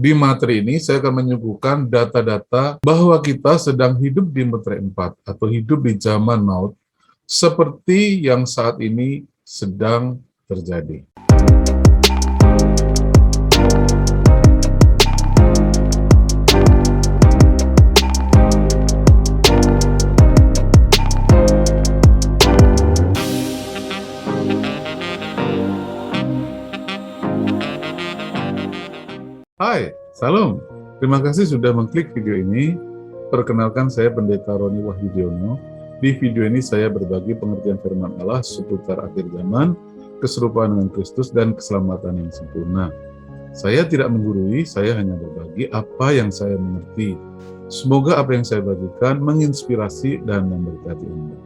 Di materi ini saya akan menyuguhkan data-data bahwa kita sedang hidup di meterai 4 atau hidup di zaman maut seperti yang saat ini sedang terjadi. Hai, salam. Terima kasih sudah mengklik video ini. Perkenalkan, saya Pendeta Roni Wahyudiono. Di video ini saya berbagi pengertian firman Allah seputar akhir zaman, keserupaan dengan Kristus, dan keselamatan yang sempurna. Saya tidak menggurui, saya hanya berbagi apa yang saya mengerti. Semoga apa yang saya bagikan menginspirasi dan memberkati Anda.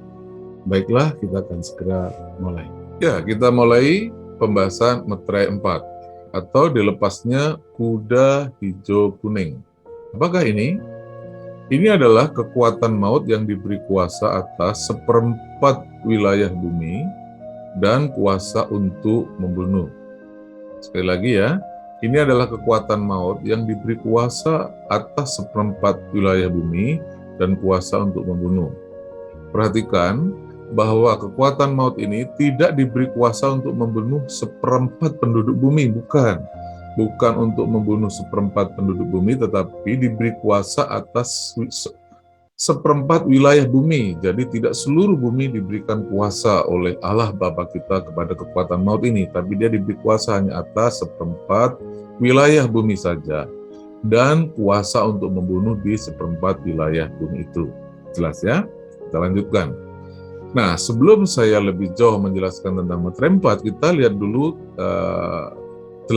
Baiklah, kita akan segera mulai. Ya, kita mulai pembahasan meterai 4 atau dilepasnya kuda hijau kuning. Apakah ini? Ini adalah kekuatan maut yang diberi kuasa atas seperempat wilayah bumi dan kuasa untuk membunuh. Sekali lagi ya, ini adalah kekuatan maut yang diberi kuasa atas seperempat wilayah bumi dan kuasa untuk membunuh. Perhatikan bahwa kekuatan maut ini tidak diberi kuasa untuk membunuh seperempat penduduk bumi, bukan untuk membunuh seperempat penduduk bumi, tetapi diberi kuasa atas seperempat wilayah bumi. Jadi tidak seluruh bumi diberikan kuasa oleh Allah Bapa kita kepada kekuatan maut ini, tapi dia diberi kuasa hanya atas seperempat wilayah bumi saja, dan kuasa untuk membunuh di seperempat wilayah bumi itu. Jelas ya? Kita lanjutkan. Nah, sebelum saya lebih jauh menjelaskan tentang meterai 4, kita lihat dulu 8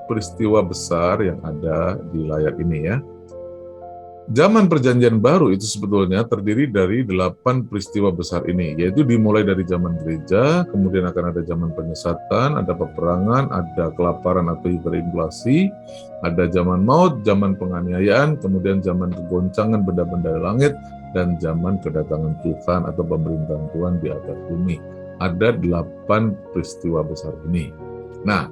peristiwa besar yang ada di layar ini ya. Zaman Perjanjian Baru itu sebetulnya terdiri dari 8 peristiwa besar ini, yaitu dimulai dari zaman gereja, kemudian akan ada zaman penyesatan, ada peperangan, ada kelaparan atau hiperinflasi, ada zaman maut, zaman penganiayaan, kemudian zaman kegoncangan benda-benda langit, dan zaman kedatangan Tuhan atau pemerintahan Tuhan di atas bumi. Ada 8 peristiwa besar ini. Nah,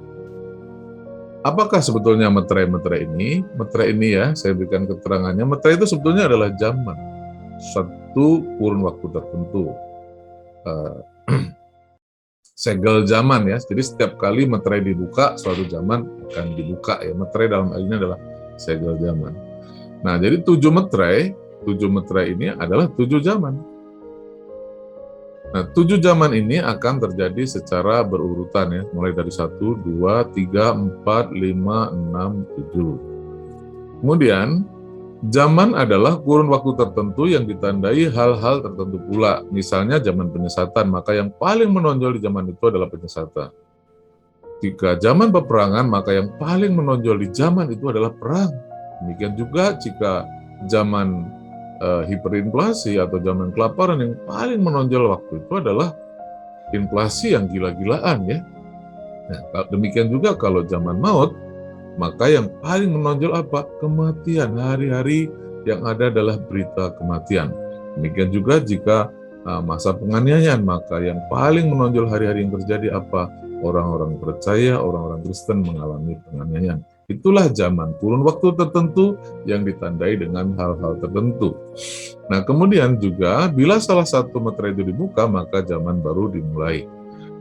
apakah sebetulnya meterai-meterai ini? Meterai ini ya, saya berikan keterangannya. Meterai itu sebetulnya adalah zaman, satu kurun waktu tertentu. Segel zaman ya, jadi setiap kali meterai dibuka, suatu zaman akan dibuka ya. Meterai dalam hal ini adalah segel zaman. Nah, jadi 7 meterai ini adalah 7 zaman. Nah, 7 zaman ini akan terjadi secara berurutan ya, mulai dari 1, 2, 3, 4, 5, 6, 7. Kemudian, zaman adalah kurun waktu tertentu yang ditandai hal-hal tertentu pula. Misalnya zaman penyesatan, maka yang paling menonjol di zaman itu adalah penyesatan. Jika zaman peperangan, maka yang paling menonjol di zaman itu adalah perang. Demikian juga jika zaman hiperinflasi atau zaman kelaparan, yang paling menonjol waktu itu adalah inflasi yang gila-gilaan ya. Nah, demikian juga kalau zaman maut, maka yang paling menonjol apa? Kematian. Hari-hari yang ada adalah berita kematian. Demikian juga jika masa penganiayaan, maka yang paling menonjol hari-hari yang terjadi apa? Orang-orang percaya, orang-orang Kristen mengalami penganiayaan. Itulah zaman, kurun waktu tertentu yang ditandai dengan hal-hal tertentu. Nah, kemudian juga bila salah satu meterai itu dibuka, maka zaman baru dimulai.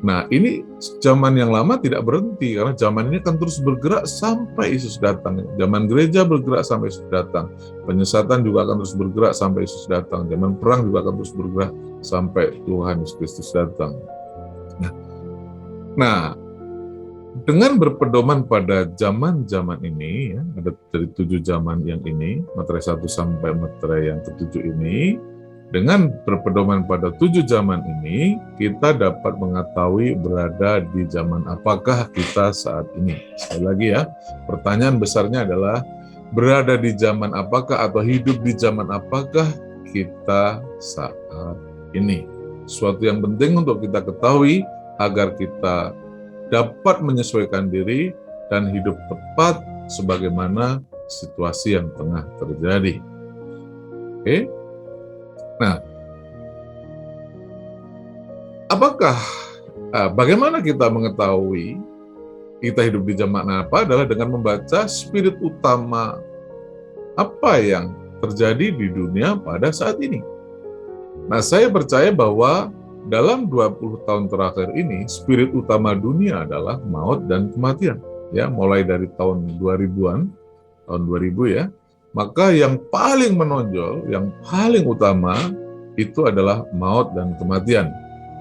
Nah, ini zaman yang lama tidak berhenti, karena zaman ini akan terus bergerak sampai Yesus datang. Zaman gereja bergerak sampai Yesus datang. Penyesatan juga akan terus bergerak sampai Yesus datang. Zaman perang juga akan terus bergerak sampai Tuhan Yesus Kristus datang. Nah, dengan berpedoman pada zaman-zaman ini, ya, ada dari 7 zaman yang ini, meterai 1 sampai meterai yang ke-7 ini, dengan berpedoman pada 7 zaman ini, kita dapat mengetahui berada di zaman apakah kita saat ini. Sekali lagi ya, pertanyaan besarnya adalah, berada di zaman apakah atau hidup di zaman apakah kita saat ini. Suatu yang penting untuk kita ketahui, agar kita dapat menyesuaikan diri dan hidup tepat sebagaimana situasi yang tengah terjadi. Oke? Nah, bagaimana kita mengetahui kita hidup di zaman apa adalah dengan membaca spirit utama apa yang terjadi di dunia pada saat ini. Nah, saya percaya bahwa dalam 20 tahun terakhir ini, spirit utama dunia adalah maut dan kematian. Ya, mulai dari tahun 2000-an, tahun 2000 ya, maka yang paling menonjol, yang paling utama itu adalah maut dan kematian.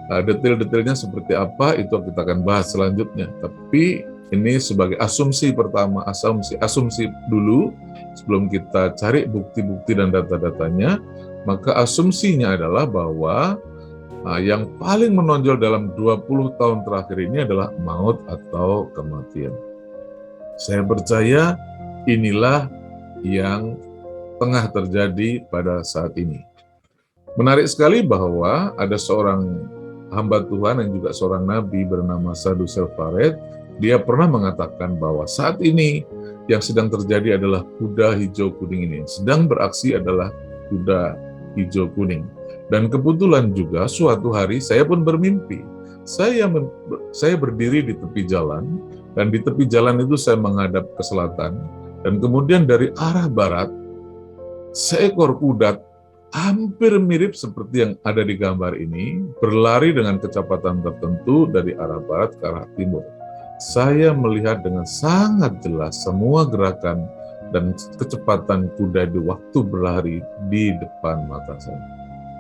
Nah, detail-detailnya seperti apa itu kita akan bahas selanjutnya. Tapi ini sebagai asumsi pertama, asumsi dulu sebelum kita cari bukti-bukti dan data-datanya, maka asumsinya adalah bahwa yang paling menonjol dalam 20 tahun terakhir ini adalah maut atau kematian. Saya percaya inilah yang tengah terjadi pada saat ini. Menarik sekali bahwa ada seorang hamba Tuhan yang juga seorang nabi bernama Sadhu Selvaret. Dia pernah mengatakan bahwa saat ini yang sedang terjadi adalah kuda hijau kuning ini. Sedang beraksi adalah kuda hijau kuning. Dan kebetulan juga suatu hari saya pun bermimpi. Saya berdiri di tepi jalan, dan di tepi jalan itu saya menghadap ke selatan, dan kemudian dari arah barat, seekor kuda hampir mirip seperti yang ada di gambar ini, berlari dengan kecepatan tertentu dari arah barat ke arah timur. Saya melihat dengan sangat jelas semua gerakan dan kecepatan kuda di waktu berlari di depan mata saya.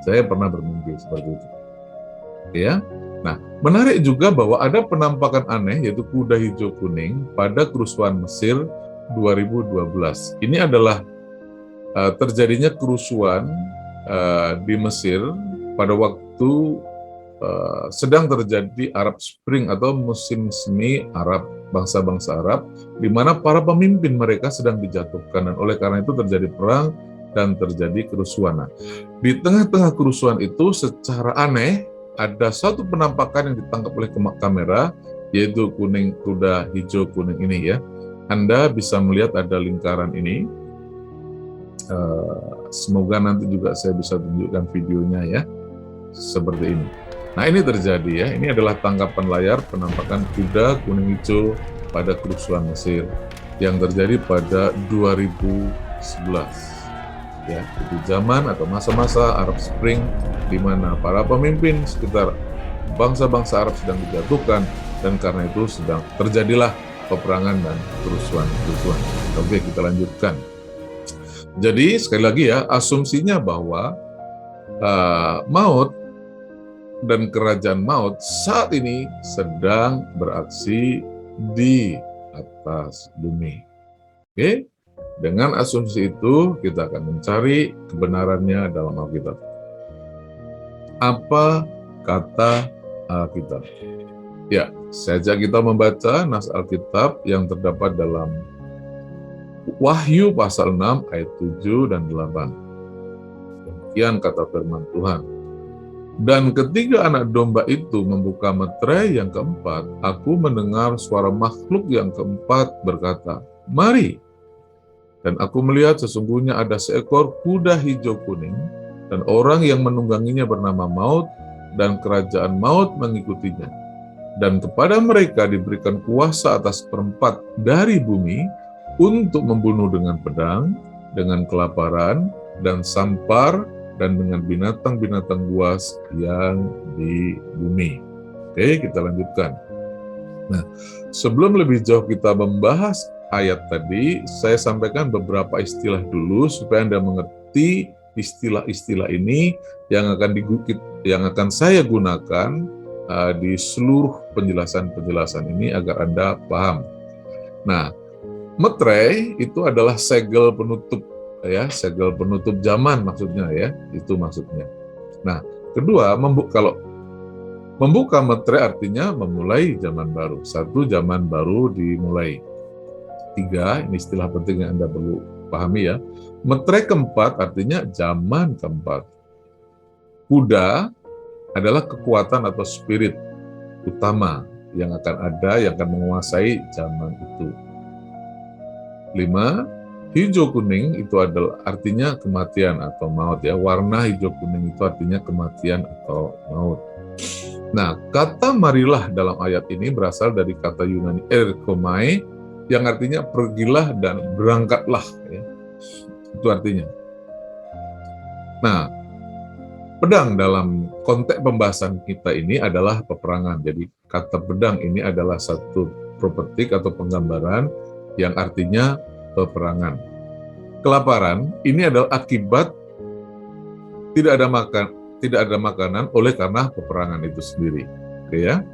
Saya pernah bermimpi seperti itu. Ya. Nah, menarik juga bahwa ada penampakan aneh yaitu kuda hijau kuning pada kerusuhan Mesir 2012. Ini adalah terjadinya kerusuhan di Mesir pada waktu sedang terjadi Arab Spring atau musim semi Arab, bangsa-bangsa Arab, di mana para pemimpin mereka sedang dijatuhkan, dan oleh karena itu terjadi perang dan terjadi kerusuhan. Nah, di tengah-tengah kerusuhan itu secara aneh ada satu penampakan yang ditangkap oleh kamera, yaitu kuda hijau kuning ini ya. Anda bisa melihat ada lingkaran ini. Semoga nanti juga saya bisa tunjukkan videonya ya, seperti ini. Nah, ini terjadi ya. Ini adalah tangkapan layar penampakan kuda kuning hijau pada kerusuhan Mesir yang terjadi pada 2011. Ya, itu zaman atau masa-masa Arab Spring di mana para pemimpin sekitar bangsa-bangsa Arab sedang dijatuhkan, dan karena itu sedang terjadilah peperangan dan kerusuhan. Oke, kita lanjutkan. Jadi sekali lagi ya, asumsinya bahwa maut dan kerajaan maut saat ini sedang beraksi di atas bumi. Oke? Dengan asumsi itu, kita akan mencari kebenarannya dalam Alkitab. Apa kata Alkitab? Ya, saya ajak kita membaca nas Alkitab yang terdapat dalam Wahyu pasal 6 ayat 7 dan 8. Demikian kata firman Tuhan. Dan ketiga anak domba itu membuka meterai yang keempat, aku mendengar suara makhluk yang keempat berkata, "Mari." Dan aku melihat sesungguhnya ada seekor kuda hijau kuning, dan orang yang menungganginya bernama Maut, dan kerajaan Maut mengikutinya. Dan kepada mereka diberikan kuasa atas perempat dari bumi untuk membunuh dengan pedang, dengan kelaparan, dan sampar, dan dengan binatang-binatang buas yang di bumi. Oke, kita lanjutkan. Nah, sebelum lebih jauh kita membahas ayat tadi, saya sampaikan beberapa istilah dulu supaya Anda mengerti istilah-istilah ini yang akan saya gunakan di seluruh penjelasan ini agar Anda paham. Nah, meterai itu adalah segel penutup ya, segel penutup zaman maksudnya ya, itu maksudnya. Nah, kedua, kalau membuka meterai artinya memulai zaman baru. Satu, zaman baru dimulai. Tiga, ini istilah penting yang Anda perlu pahami ya. Meterai keempat artinya zaman keempat. Kuda adalah kekuatan atau spirit utama yang akan ada, yang akan menguasai zaman itu. 5, hijau kuning itu adalah artinya kematian atau maut ya. Warna hijau kuning itu artinya kematian atau maut. Nah, kata marilah dalam ayat ini berasal dari kata Yunani erkomai, yang artinya pergilah dan berangkatlah. Ya. Itu artinya. Nah, pedang dalam konteks pembahasan kita ini adalah peperangan. Jadi kata pedang ini adalah satu propertik atau penggambaran yang artinya peperangan. Kelaparan ini adalah akibat tidak ada makanan oleh karena peperangan itu sendiri. Oke ya.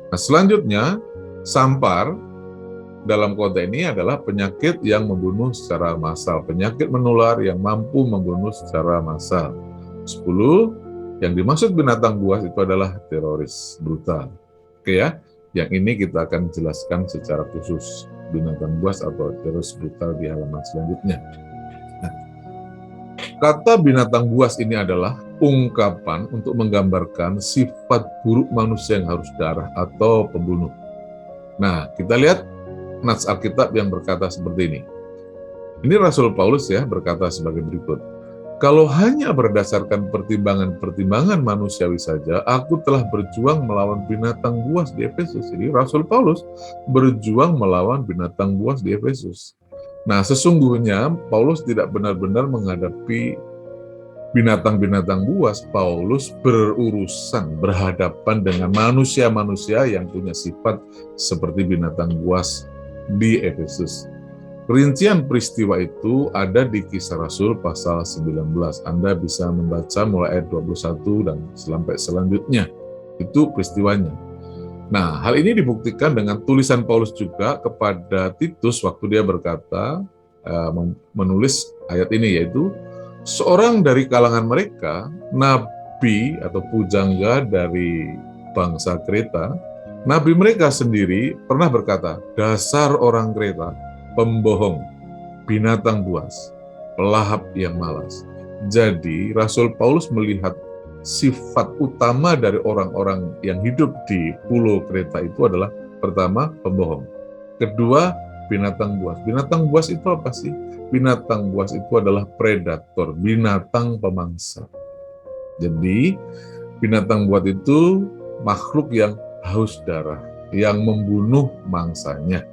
Nah, selanjutnya sampar dalam konteks ini adalah penyakit yang membunuh secara massal, penyakit menular yang mampu membunuh secara massal. 10, yang dimaksud binatang buas itu adalah teroris brutal. Oke ya, yang ini kita akan jelaskan secara khusus binatang buas atau teroris brutal di halaman selanjutnya. Nah, kata binatang buas ini adalah ungkapan untuk menggambarkan sifat buruk manusia yang harus darah atau pembunuh. Nah, kita lihat nats Alkitab yang berkata seperti ini. Ini Rasul Paulus ya berkata sebagai berikut. Kalau hanya berdasarkan pertimbangan-pertimbangan manusiawi saja, aku telah berjuang melawan binatang buas di Efesus. Jadi Rasul Paulus berjuang melawan binatang buas di Efesus. Nah, sesungguhnya Paulus tidak benar-benar menghadapi binatang-binatang buas. Paulus berurusan, berhadapan dengan manusia-manusia yang punya sifat seperti binatang buas di Efesus. Rincian peristiwa itu ada di Kisah Rasul pasal 19. Anda bisa membaca mulai ayat 21 dan sampai selanjutnya. Itu peristiwanya. Nah, hal ini dibuktikan dengan tulisan Paulus juga kepada Titus waktu dia berkata, menulis ayat ini, yaitu seorang dari kalangan mereka, nabi atau pujangga dari bangsa Kreta, nabi mereka sendiri pernah berkata, dasar orang Kreta, pembohong, binatang buas, pelahap yang malas. Jadi Rasul Paulus melihat sifat utama dari orang-orang yang hidup di pulau Kreta itu adalah pertama, pembohong. Kedua, binatang buas. Binatang buas itu apa sih? Binatang buas itu adalah predator, binatang pemangsa. Jadi binatang buas itu makhluk yang haus darah, yang membunuh mangsanya.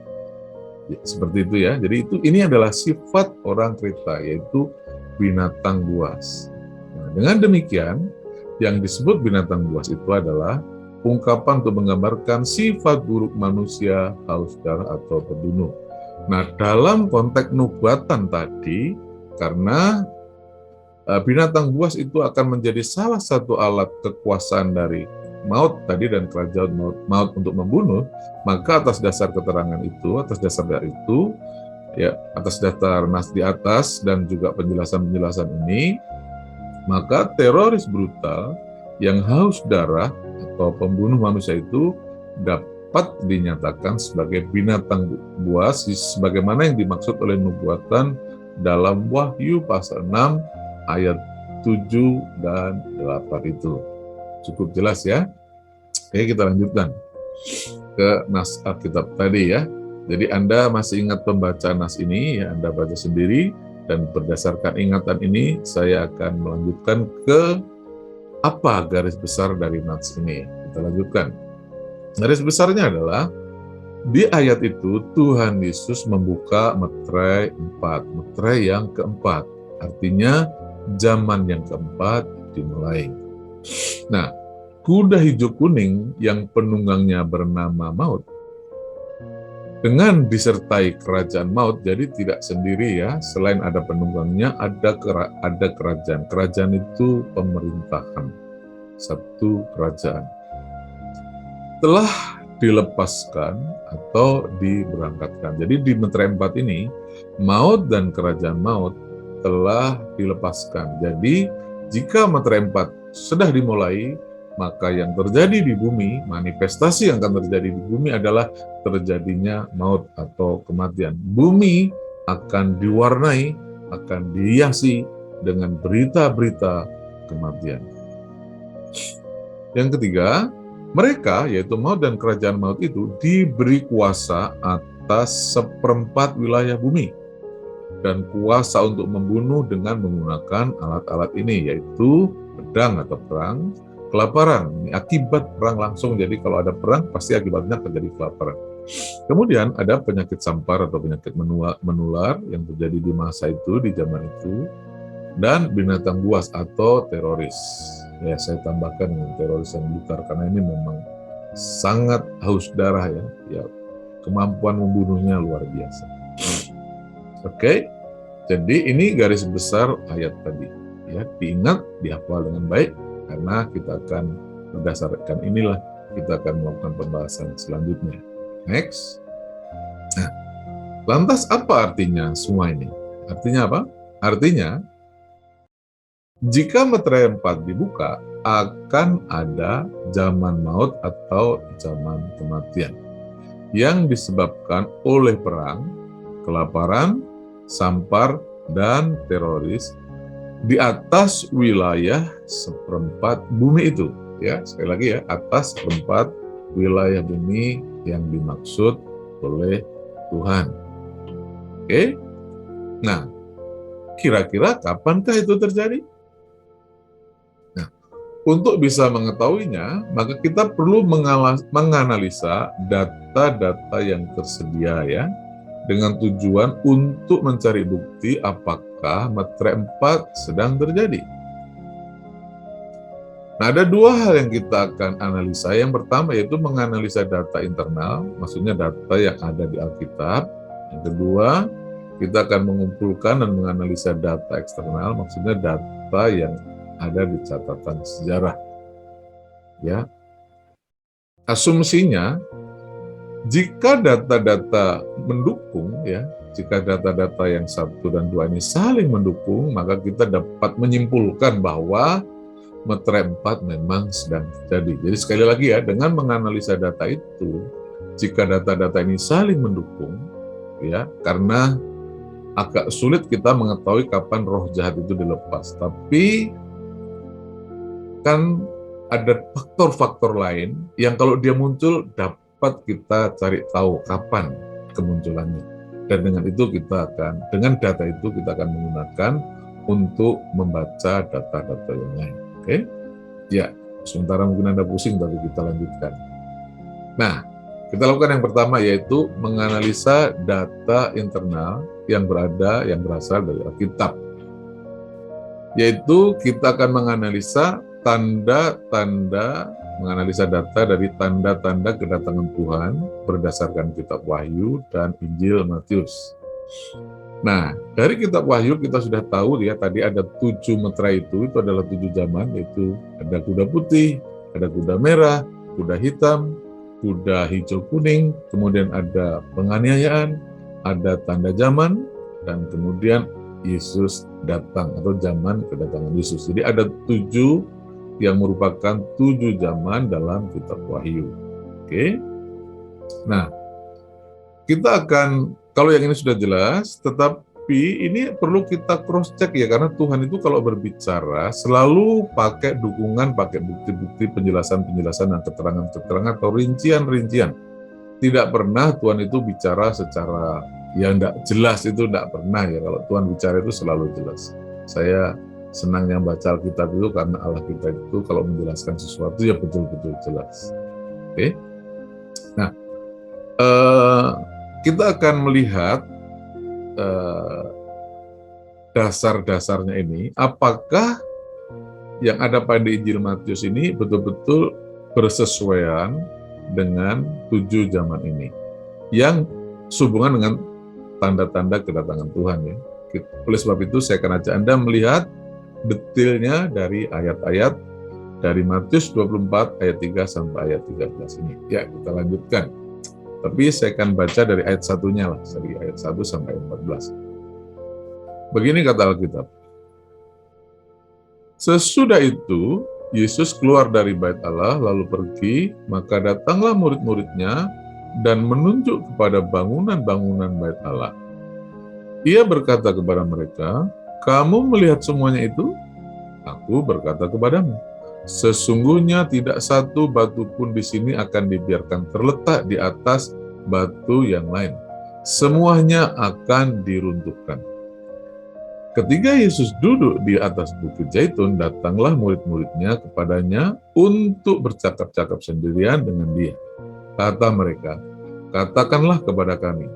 Seperti itu ya. Jadi ini adalah sifat orang Kreta, yaitu binatang buas. Nah, dengan demikian, yang disebut binatang buas itu adalah ungkapan untuk menggambarkan sifat buruk manusia, haus darah atau pembunuh. Nah, dalam konteks nubuatan tadi, karena binatang buas itu akan menjadi salah satu alat kekuasaan dari maut tadi dan kerajaan maut untuk membunuh, maka atas dasar keterangan itu, atas dasar dari itu, ya atas dasar nas di atas dan juga penjelasan-penjelasan ini, maka teroris brutal yang haus darah atau pembunuh manusia itu dapat dinyatakan sebagai binatang buas, sebagaimana yang dimaksud oleh nubuatan dalam Wahyu pasal 6 ayat 7 dan 8 itu. Cukup jelas ya. Oke, kita lanjutkan ke nas Alkitab tadi ya. Jadi Anda masih ingat pembacaan nas ini, ya Anda baca sendiri, dan berdasarkan ingatan ini saya akan melanjutkan ke apa garis besar dari nas ini. Kita lanjutkan. Garis besarnya adalah di ayat itu Tuhan Yesus membuka meterai 4, meterai yang keempat. Artinya zaman yang keempat dimulai. Nah, kuda hijau kuning yang penunggangnya bernama Maut, dengan disertai kerajaan maut, jadi tidak sendiri ya, selain ada penunggangnya, ada kerajaan. Kerajaan itu pemerintahan, satu kerajaan. Telah dilepaskan atau diberangkatkan. Jadi di meterai 4 ini, maut dan kerajaan maut telah dilepaskan. Jadi jika meterai 4 sudah dimulai, maka yang terjadi di bumi, manifestasi yang akan terjadi di bumi adalah terjadinya maut atau kematian. Bumi akan diwarnai, akan dihiasi dengan berita-berita kematian. Yang ketiga, mereka, yaitu maut dan kerajaan maut itu, diberi kuasa atas 1/4 wilayah bumi dan kuasa untuk membunuh dengan menggunakan alat-alat ini, yaitu pedang atau perang, kelaparan. Ini akibat perang langsung, jadi kalau ada perang pasti akibatnya terjadi kelaparan. Kemudian ada penyakit sampar atau penyakit menular yang terjadi di masa itu, di zaman itu, dan binatang buas atau teroris. Ya, saya tambahkan dengan teroris yang militer karena ini memang sangat haus darah ya, kemampuan membunuhnya luar biasa. Oke, jadi ini garis besar ayat tadi. Ya, diingat, dihafal dengan baik, karena kita akan berdasarkan inilah kita akan melakukan pembahasan selanjutnya. Next. Nah, lantas apa artinya semua ini? Artinya apa? Artinya, jika meterai 4 dibuka, akan ada zaman maut atau zaman kematian yang disebabkan oleh perang, kelaparan, sampar, dan teroris di atas wilayah seperempat bumi itu. Ya, sekali lagi ya, atas seperempat wilayah bumi yang dimaksud oleh Tuhan. Oke? Nah, kira-kira kapankah itu terjadi? Nah, untuk bisa mengetahuinya, maka kita perlu menganalisa data-data yang tersedia ya, dengan tujuan untuk mencari bukti apakah meterai 4 sedang terjadi. Nah, ada dua hal yang kita akan analisa. Yang pertama yaitu menganalisa data internal, maksudnya data yang ada di Alkitab. Yang kedua, kita akan mengumpulkan dan menganalisa data eksternal, maksudnya data yang ada di catatan sejarah. Ya. Asumsinya, jika data-data mendukung, ya, jika data-data yang 1 dan 2 ini saling mendukung, maka kita dapat menyimpulkan bahwa meterai 4 memang sedang terjadi. Jadi sekali lagi ya, dengan menganalisa data itu, jika data-data ini saling mendukung, ya, karena agak sulit kita mengetahui kapan roh jahat itu dilepas. Tapi kan ada faktor-faktor lain yang kalau dia muncul dapat kita cari tahu kapan kemunculannya. Dan dengan itu dengan data itu kita akan menggunakan untuk membaca data-data yang lain. Oke, ya, sementara mungkin Anda pusing, tapi kita lanjutkan. Nah, kita lakukan yang pertama yaitu menganalisa data internal yang berasal dari Alkitab. Yaitu kita akan menganalisa menganalisa data dari tanda-tanda kedatangan Tuhan berdasarkan kitab Wahyu dan Injil Matius. Nah, dari kitab Wahyu kita sudah tahu ya, tadi ada 7 meterai itu adalah 7 zaman, yaitu ada kuda putih, ada kuda merah, kuda hitam, kuda hijau kuning, kemudian ada penganiayaan, ada tanda zaman, dan kemudian Yesus datang atau zaman kedatangan Yesus. Jadi ada 7 yang merupakan 7 zaman dalam kitab Wahyu. Oke. Nah, kita akan, kalau yang ini sudah jelas, tetapi ini perlu kita cross check ya, karena Tuhan itu kalau berbicara selalu pakai dukungan, pakai bukti-bukti, penjelasan-penjelasan dan keterangan-keterangan atau rincian-rincian. Tidak pernah Tuhan itu bicara secara yang tidak jelas, itu tidak pernah ya. Kalau Tuhan bicara itu selalu jelas. Saya senangnya baca Alkitab itu karena Allah kita itu kalau menjelaskan sesuatu ya betul-betul jelas. Oke. Nah, kita akan melihat dasar-dasarnya ini, apakah yang ada pada Injil Matius ini betul-betul bersesuaian dengan 7 zaman ini, yang sehubungan dengan tanda-tanda kedatangan Tuhan ya. Oleh sebab itu saya akan ajak Anda melihat detailnya dari ayat-ayat dari Matius 24 ayat 3 sampai ayat 13 ini. Ya, kita lanjutkan. Tapi saya akan baca dari ayat 1-nya lah, dari ayat 1 sampai 14. Begini kata Alkitab. Sesudah itu, Yesus keluar dari bait Allah, lalu pergi, maka datanglah murid-muridnya dan menunjuk kepada bangunan-bangunan bait Allah. Ia berkata kepada mereka, "Kamu melihat semuanya itu? Aku berkata kepadamu, sesungguhnya tidak satu batu pun di sini akan dibiarkan terletak di atas batu yang lain. Semuanya akan diruntuhkan." Ketika Yesus duduk di atas bukit Zaitun, datanglah murid-muridnya kepadanya untuk bercakap-cakap sendirian dengan dia. Kata mereka, katakanlah kepada kami,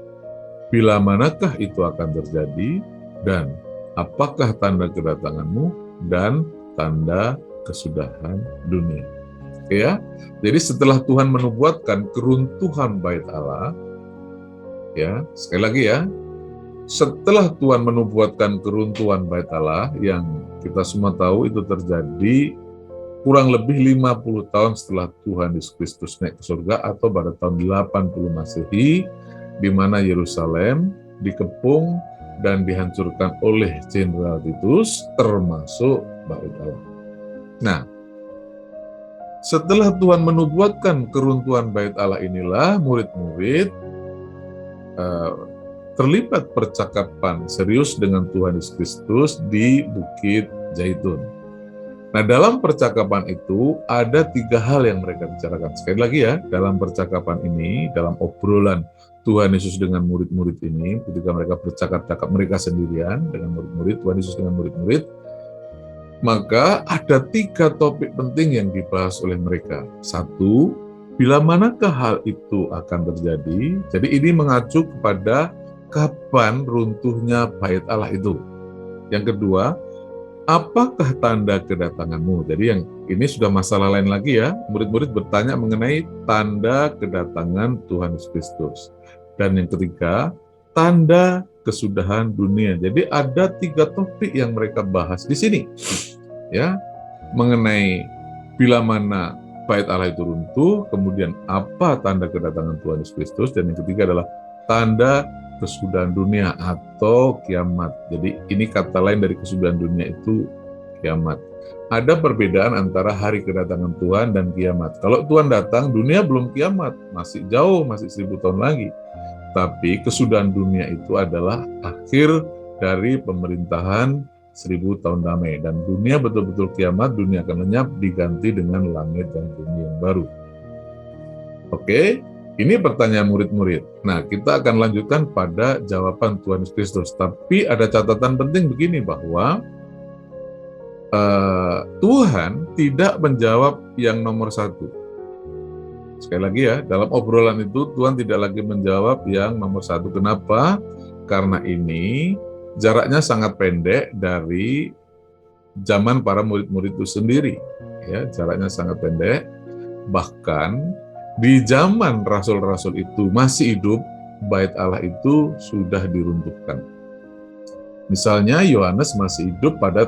bila manakah itu akan terjadi, dan apakah tanda kedatanganmu dan tanda kesudahan dunia. Oke ya, jadi setelah Tuhan menubuatkan keruntuhan bait Allah, ya sekali lagi ya, setelah Tuhan menubuatkan keruntuhan bait Allah yang kita semua tahu itu terjadi kurang lebih 50 tahun setelah Tuhan Yesus Kristus naik ke surga atau pada tahun 80 Masehi, di mana Yerusalem dikepung dan dihancurkan oleh Jenderal Titus termasuk bait Allah. Nah, setelah Tuhan menubuatkan keruntuhan bait Allah inilah murid-murid terlibat percakapan serius dengan Tuhan Yesus Kristus di Bukit Zaitun. Nah, dalam percakapan itu ada 3 hal yang mereka bicarakan. Sekali lagi ya, dalam percakapan ini, dalam obrolan Tuhan Yesus dengan murid-murid ini, ketika mereka bercakap-cakap mereka sendirian dengan murid-murid, Tuhan Yesus dengan murid-murid, maka ada 3 topik penting yang dibahas oleh mereka. 1, bila manakah hal itu akan terjadi? Jadi ini mengacu kepada kapan runtuhnya bait Allah itu. Yang kedua, apakah tanda kedatanganmu? Jadi yang ini sudah masalah lain lagi ya. Murid-murid bertanya mengenai tanda kedatangan Tuhan Yesus Kristus. Dan yang ketiga, tanda kesudahan dunia. Jadi ada 3 topik yang mereka bahas di sini. Ya, mengenai bila mana bait Allah itu runtuh, kemudian apa tanda kedatangan Tuhan Yesus Kristus, dan yang ketiga adalah tanda kesudahan dunia atau kiamat. Jadi ini kata lain dari kesudahan dunia itu kiamat. Ada perbedaan antara hari kedatangan Tuhan dan kiamat. Kalau Tuhan datang, dunia belum kiamat, masih jauh, masih 1000 tahun lagi. Tapi kesudahan dunia itu adalah akhir dari pemerintahan 1000 tahun damai. Dan dunia betul-betul kiamat, dunia akan lenyap, diganti dengan langit dan bumi yang baru. Oke? Ini pertanyaan murid-murid. Nah, kita akan lanjutkan pada jawaban Tuhan Yesus Kristus. Tapi ada catatan penting begini bahwa Tuhan tidak menjawab yang nomor 1. Sekali lagi ya, dalam obrolan itu Tuhan tidak lagi menjawab yang nomor 1. Kenapa? Karena ini jaraknya sangat pendek dari zaman para murid-murid itu sendiri. Ya, jaraknya sangat pendek. Bahkan di zaman rasul-rasul itu masih hidup, bait Allah itu sudah diruntuhkan. Misalnya Yohanes masih hidup pada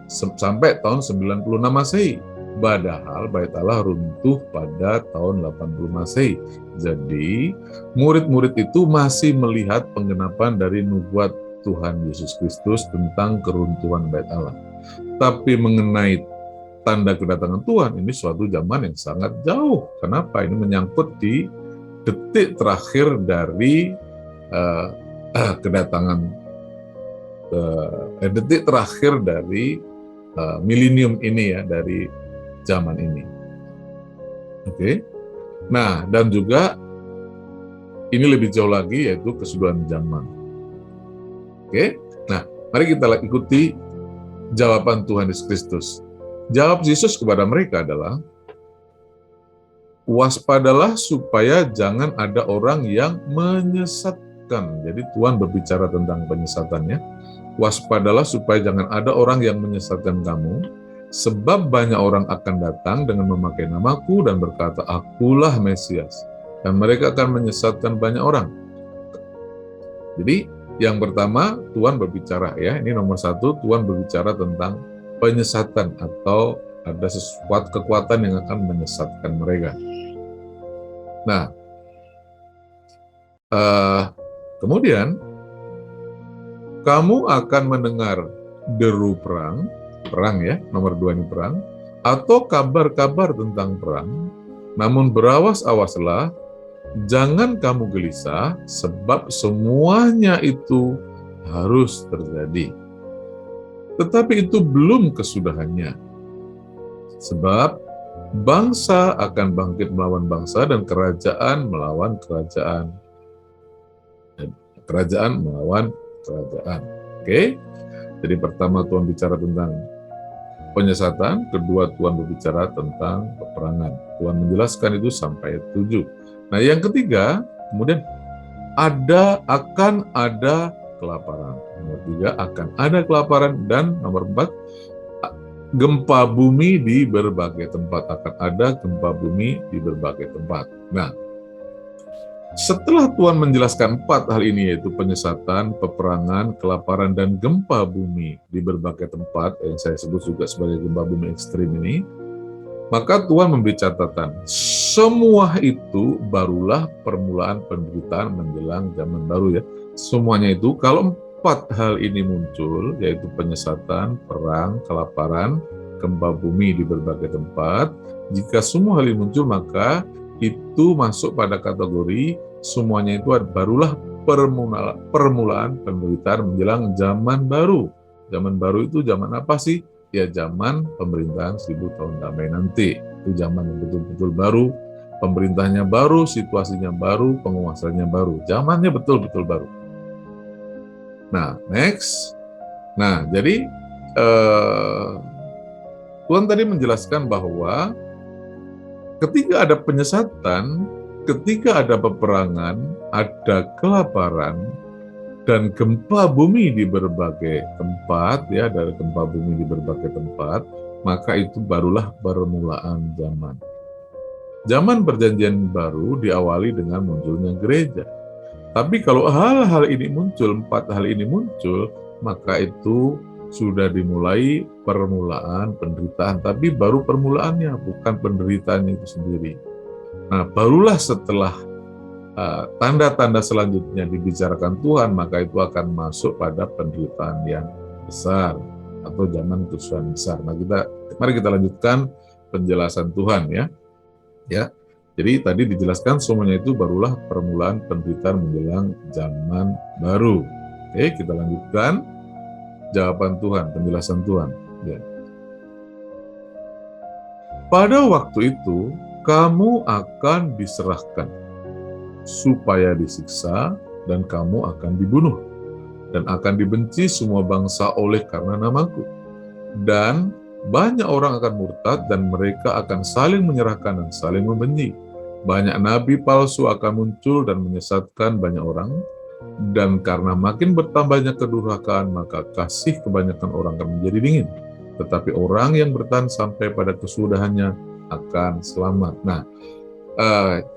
sampai tahun 96 Masehi. Padahal bait Allah runtuh pada tahun 80 Masehi. Jadi, murid-murid itu masih melihat penggenapan dari nubuat Tuhan Yesus Kristus tentang keruntuhan bait Allah. Tapi mengenai tanda kedatangan Tuhan, ini suatu zaman yang sangat jauh. Kenapa? Ini menyangkut di detik terakhir dari kedatangan, detik terakhir dari milenium ini ya, dari zaman ini. Oke. Nah, dan juga ini lebih jauh lagi, yaitu kesudahan zaman. Oke. Nah, mari kita ikuti jawaban Tuhan Yesus Kristus. Jawab Yesus kepada mereka adalah, waspadalah supaya jangan ada orang yang menyesatkan. Jadi Tuhan berbicara tentang penyesatannya. Waspadalah supaya jangan ada orang yang menyesatkan kamu, sebab banyak orang akan datang dengan memakai namaku dan berkata, akulah Mesias. Dan mereka akan menyesatkan banyak orang. Jadi yang pertama Tuhan berbicara ya, ini nomor 1, Tuhan berbicara tentang penyesatan atau ada sesuatu kekuatan yang akan menyesatkan mereka. Nah, kemudian kamu akan mendengar deru perang ya, nomor 2 ini perang, atau kabar-kabar tentang perang, namun berawas-awaslah, jangan kamu gelisah, sebab semuanya itu harus terjadi. Tetapi itu belum kesudahannya. Sebab bangsa akan bangkit melawan bangsa dan kerajaan melawan kerajaan. Dan kerajaan melawan kerajaan. Oke? Jadi pertama Tuhan bicara tentang penyesatan, kedua Tuhan berbicara tentang peperangan. Tuhan menjelaskan itu sampai 7. Nah, yang ketiga, kemudian akan ada kelaparan. Nomor 3, akan ada kelaparan. Dan nomor 4, gempa bumi di berbagai tempat. Akan ada gempa bumi di berbagai tempat. Nah, setelah Tuhan menjelaskan 4 hal ini, yaitu penyesatan, peperangan, kelaparan, dan gempa bumi di berbagai tempat, yang saya sebut juga sebagai gempa bumi ekstrim ini, maka Tuhan memberi catatan, semua itu barulah permulaan penderitaan menjelang zaman baru ya. Semuanya itu, kalau 4 hal ini muncul, yaitu penyesatan, perang, kelaparan, gempa bumi di berbagai tempat, jika semua hal ini muncul, maka itu masuk pada kategori semuanya itu barulah permulaan penderitaan menjelang zaman baru. Zaman baru itu zaman apa sih? Ya zaman pemerintahan 1000 tahun damai nanti. Itu zaman yang betul-betul baru, pemerintahnya baru, situasinya baru, penguasanya baru. Zamannya betul-betul baru. Nah, next. Nah, jadi Tuhan tadi menjelaskan bahwa ketika ada penyesatan, ketika ada peperangan, ada kelaparan, dan gempa bumi di berbagai tempat, ya, dari gempa bumi di berbagai tempat, maka itu barulah permulaan zaman. Zaman perjanjian baru diawali dengan munculnya gereja. Tapi kalau hal-hal ini muncul, 4 hal ini muncul, maka itu sudah dimulai permulaan penderitaan, tapi baru permulaannya, bukan penderitaannya itu sendiri. Nah, barulah setelah tanda-tanda selanjutnya dibicarakan Tuhan, maka itu akan masuk pada penderitaan yang besar atau zaman kesusahan besar. Nah, mari kita lanjutkan penjelasan Tuhan ya. Ya. Jadi tadi dijelaskan semuanya itu barulah permulaan penderitaan menjelang zaman baru. Oke, kita lanjutkan jawaban Tuhan, penjelasan Tuhan. Ya. Pada waktu itu, kamu akan diserahkan supaya disiksa, dan kamu akan dibunuh, dan akan dibenci semua bangsa oleh karena namaku. Dan banyak orang akan murtad, dan mereka akan saling menyerahkan dan saling membenci. Banyak nabi palsu akan muncul dan menyesatkan banyak orang, dan karena makin bertambahnya kedurhakaan, maka kasih kebanyakan orang akan menjadi dingin. Tetapi orang yang bertahan sampai pada kesudahannya akan selamat. Nah,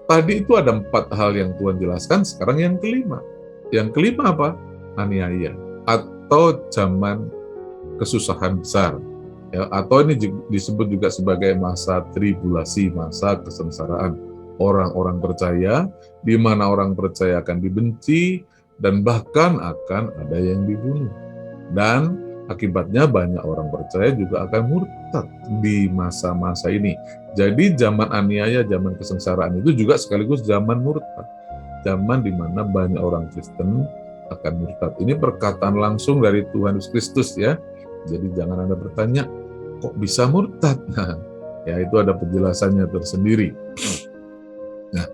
tadi itu ada 4 hal yang Tuhan jelaskan, sekarang yang kelima. Yang kelima apa? Aniaya, atau zaman kesusahan besar. Ya, atau ini disebut juga sebagai masa tribulasi, masa kesengsaraan. Orang-orang percaya, di mana orang percaya akan dibenci, dan bahkan akan ada yang dibunuh. Dan akibatnya banyak orang percaya juga akan murtad di masa-masa ini. Jadi zaman aniaya, zaman kesengsaraan itu juga sekaligus zaman murtad. Zaman di mana banyak orang Kristen akan murtad. Ini perkataan langsung dari Tuhan Yesus Kristus ya. Jadi jangan Anda bertanya, kok bisa murtad? Nah, ya itu ada penjelasannya tersendiri. Nah,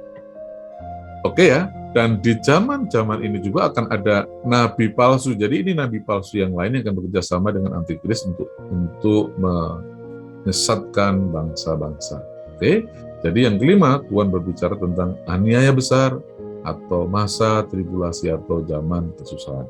oke ya. Dan di zaman-zaman ini juga akan ada nabi palsu. Jadi ini nabi palsu yang lain yang akan bekerja sama dengan antikris untuk menyesatkan bangsa-bangsa. Oke. Jadi yang kelima, Tuhan berbicara tentang aniaya besar atau masa tribulasi atau zaman kesusahan.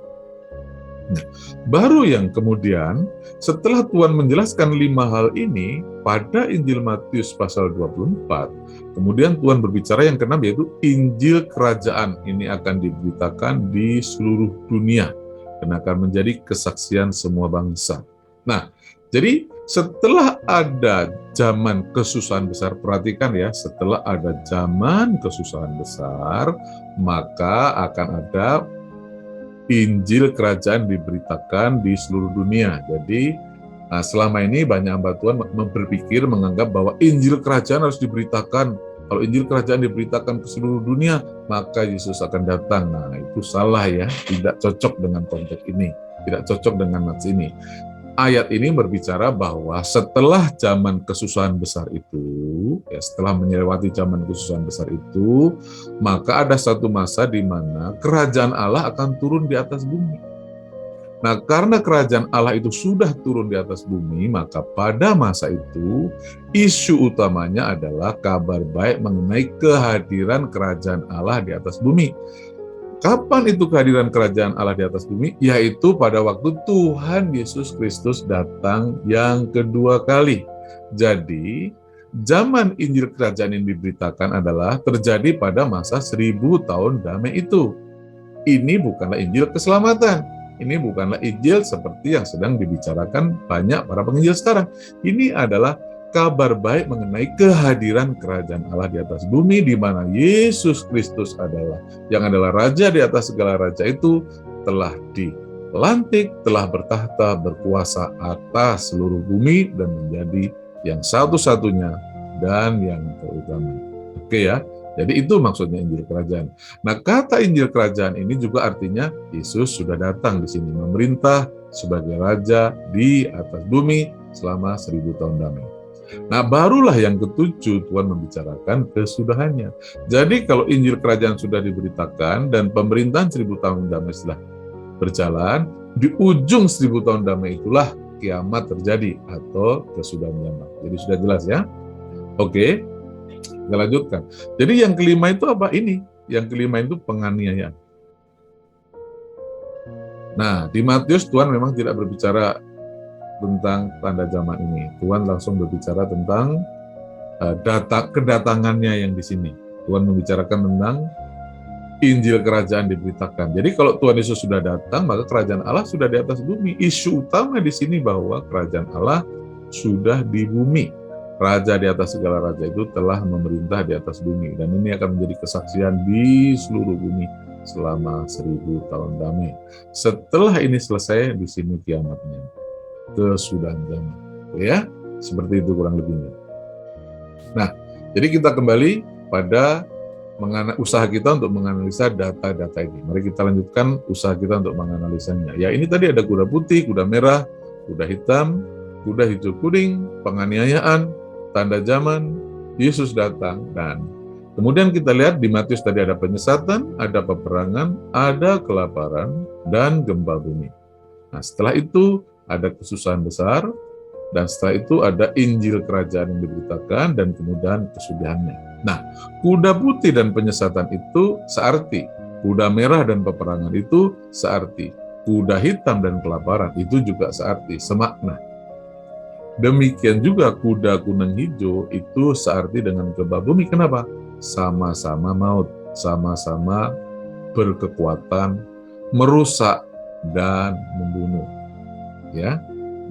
Nah, baru yang kemudian setelah Tuhan menjelaskan 5 hal ini pada Injil Matius pasal 24, kemudian Tuhan berbicara yang keenam, yaitu Injil Kerajaan. Ini akan diberitakan di seluruh dunia dan akan menjadi kesaksian semua bangsa. Nah, jadi setelah ada zaman kesusahan besar, perhatikan ya, setelah ada zaman kesusahan besar, maka akan ada Injil Kerajaan diberitakan di seluruh dunia. Jadi selama ini banyak hamba Tuhan berpikir, menganggap bahwa Injil Kerajaan harus diberitakan. Kalau Injil Kerajaan diberitakan ke seluruh dunia, maka Yesus akan datang. Nah, itu salah ya, tidak cocok dengan konteks ini, tidak cocok dengan nats ini. Ayat ini berbicara bahwa setelah zaman kesusahan besar itu, ya setelah melewati zaman kesusahan besar itu, maka ada satu masa di mana kerajaan Allah akan turun di atas bumi. Nah, karena kerajaan Allah itu sudah turun di atas bumi, maka pada masa itu isu utamanya adalah kabar baik mengenai kehadiran kerajaan Allah di atas bumi. Kapan itu kehadiran kerajaan Allah di atas bumi? Yaitu pada waktu Tuhan Yesus Kristus datang yang kedua kali. Jadi, zaman Injil kerajaan yang diberitakan adalah terjadi pada masa 1000 tahun damai itu. Ini bukanlah Injil keselamatan. Ini bukanlah Injil seperti yang sedang dibicarakan banyak para penginjil sekarang. Ini adalah kabar baik mengenai kehadiran kerajaan Allah di atas bumi, di mana Yesus Kristus yang adalah Raja di atas segala raja itu, telah dilantik, telah bertahta, berkuasa atas seluruh bumi, dan menjadi yang satu-satunya dan yang terutama. Oke ya, jadi itu maksudnya Injil Kerajaan. Nah, kata Injil Kerajaan ini juga artinya Yesus sudah datang di sini, memerintah sebagai Raja di atas bumi selama 1000 tahun damai. Nah, barulah yang ketujuh Tuhan membicarakan kesudahannya. Jadi kalau Injil Kerajaan sudah diberitakan dan pemerintahan 1000 tahun damai setelah berjalan, di ujung 1000 tahun damai itulah kiamat terjadi atau kesudahan zaman. Jadi sudah jelas ya? Oke, kita lanjutkan. Jadi yang kelima itu apa? Ini. Yang kelima itu penganiayaan. Nah, di Matius Tuhan memang tidak berbicara tentang tanda zaman ini. Tuhan langsung berbicara tentang kedatangannya yang di sini. Tuhan membicarakan tentang Injil Kerajaan diberitakan. Jadi kalau Tuhan Yesus sudah datang, maka Kerajaan Allah sudah di atas bumi. Isu utama di sini bahwa Kerajaan Allah sudah di bumi. Raja di atas segala raja itu telah memerintah di atas bumi. Dan ini akan menjadi kesaksian di seluruh bumi selama 1000 tahun damai. Setelah ini selesai, di sini kiamatnya. Kesudahan zaman. Ya, seperti itu kurang lebihnya. Nah, jadi kita kembali pada usaha kita untuk menganalisa data-data ini. Mari kita lanjutkan usaha kita untuk menganalisanya. Ya, ini tadi ada kuda putih, kuda merah, kuda hitam, kuda hijau kuning, penganiayaan, tanda zaman, Yesus datang, dan kemudian kita lihat di Matius tadi ada penyesatan, ada peperangan, ada kelaparan, dan gempa bumi. Nah, setelah itu ada kesusahan besar, dan setelah itu ada Injil Kerajaan yang diberitakan, dan kemudian kesudahannya. Nah, kuda putih dan penyesatan itu searti, kuda merah dan peperangan itu searti, kuda hitam dan kelaparan itu juga searti, semakna. Demikian juga kuda kuning hijau itu searti dengan gempa bumi. Kenapa? Sama-sama maut, sama-sama berkekuatan, merusak, dan membunuh. Ya,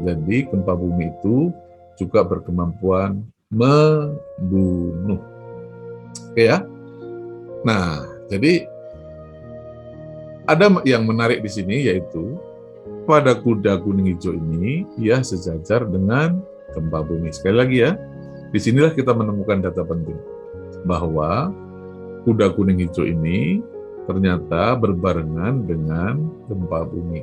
jadi gempa bumi itu juga berkemampuan membunuh. Oke ya. Nah, jadi ada yang menarik di sini yaitu pada kuda kuning hijau ini ia sejajar dengan gempa bumi. Sekali lagi ya, disinilah kita menemukan data penting bahwa kuda kuning hijau ini ternyata berbarengan dengan gempa bumi.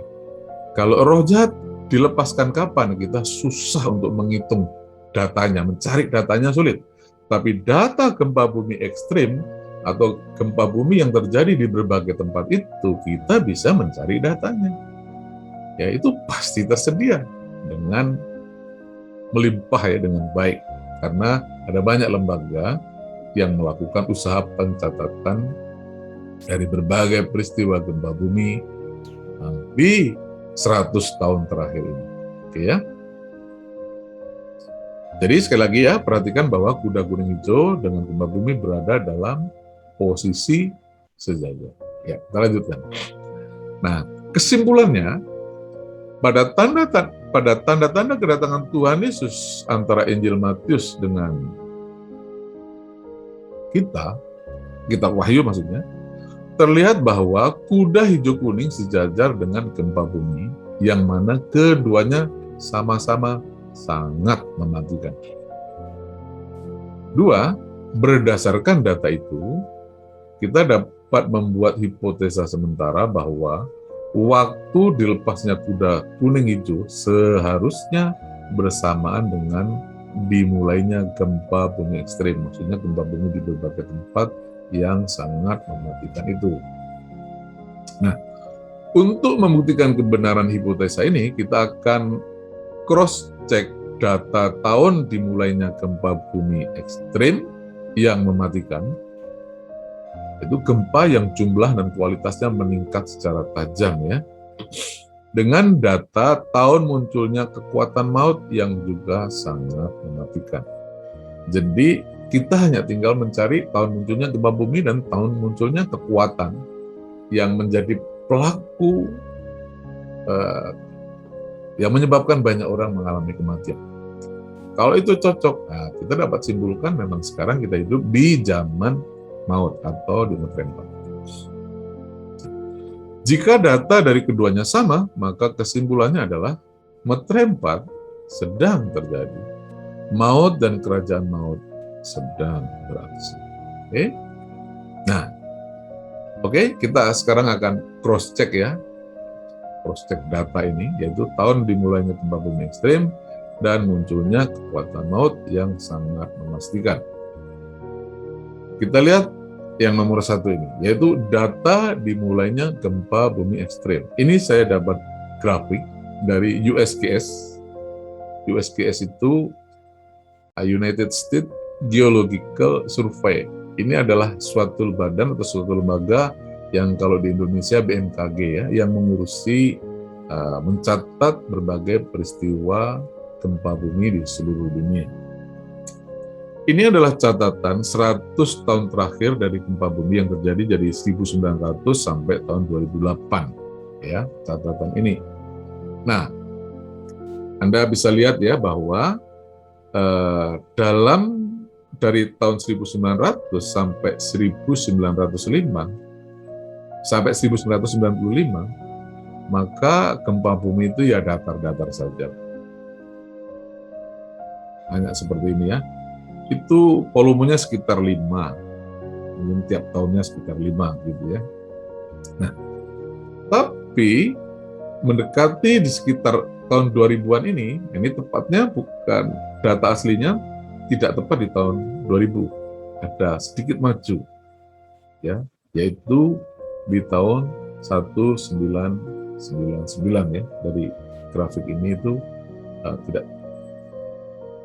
Kalau roh jahat dilepaskan kapan? Kita susah untuk menghitung datanya, mencari datanya sulit. Tapi data gempa bumi ekstrim atau gempa bumi yang terjadi di berbagai tempat itu, kita bisa mencari datanya. Ya, itu pasti tersedia dengan melimpah ya, dengan baik. Karena ada banyak lembaga yang melakukan usaha pencatatan dari berbagai peristiwa gempa bumi di 100 tahun terakhir ini. Oke ya. Jadi sekali lagi ya, perhatikan bahwa kuda kuning hijau dengan gempa bumi berada dalam posisi sejajar. Ya, kita lanjutkan. Nah, kesimpulannya pada tanda-tanda kedatangan Tuhan Yesus antara Injil Matius dengan kitab Wahyu maksudnya, terlihat bahwa kuda hijau kuning sejajar dengan gempa bumi, yang mana keduanya sama-sama sangat mematikan. Dua, berdasarkan data itu, kita dapat membuat hipotesa sementara bahwa waktu dilepasnya kuda kuning hijau seharusnya bersamaan dengan dimulainya gempa bumi ekstrim, maksudnya gempa bumi di berbagai tempat yang sangat mematikan itu. Nah, Untuk membuktikan kebenaran hipotesa ini, kita akan cross-check data tahun dimulainya gempa bumi ekstrim yang mematikan, itu gempa yang jumlah dan kualitasnya meningkat secara tajam ya, dengan data tahun munculnya kekuatan maut yang juga sangat mematikan. Jadi kita hanya tinggal mencari tahun munculnya gempa bumi dan tahun munculnya kekuatan yang menjadi pelaku yang menyebabkan banyak orang mengalami kematian. Kalau itu cocok, nah kita dapat simpulkan memang sekarang kita hidup di zaman maut atau di metrempat. Jika data dari keduanya sama, maka kesimpulannya adalah metrempat sedang terjadi. Maut dan kerajaan maut sedang beraksi. Oke? Nah, oke, kita sekarang akan cross-check ya. Cross-check data ini, yaitu tahun dimulainya gempa bumi ekstrim dan munculnya kekuatan maut yang sangat memastikan. Kita lihat yang nomor 1 ini, yaitu data dimulainya gempa bumi ekstrim. Ini saya dapat grafik dari USGS. USGS itu United States Geological Survey. Ini adalah suatu badan atau suatu lembaga yang kalau di Indonesia BMKG ya, yang mengurusi mencatat berbagai peristiwa gempa bumi di seluruh dunia. Ini adalah catatan 100 tahun terakhir dari gempa bumi yang terjadi dari 1900 sampai tahun 2008 ya, catatan ini. Nah, Anda bisa lihat ya bahwa dalam dari tahun 1900 sampai 1905 sampai 1995, maka gempa bumi itu ya datar-datar saja. Hanya seperti ini ya. Itu volumenya sekitar 5. Mungkin tiap tahunnya sekitar 5 gitu ya. Nah, tapi mendekati di sekitar tahun 2000-an ini tepatnya bukan data aslinya, tidak tepat di tahun 2000. Ada sedikit maju ya, yaitu di tahun 1999 ya. Dari grafik ini itu tidak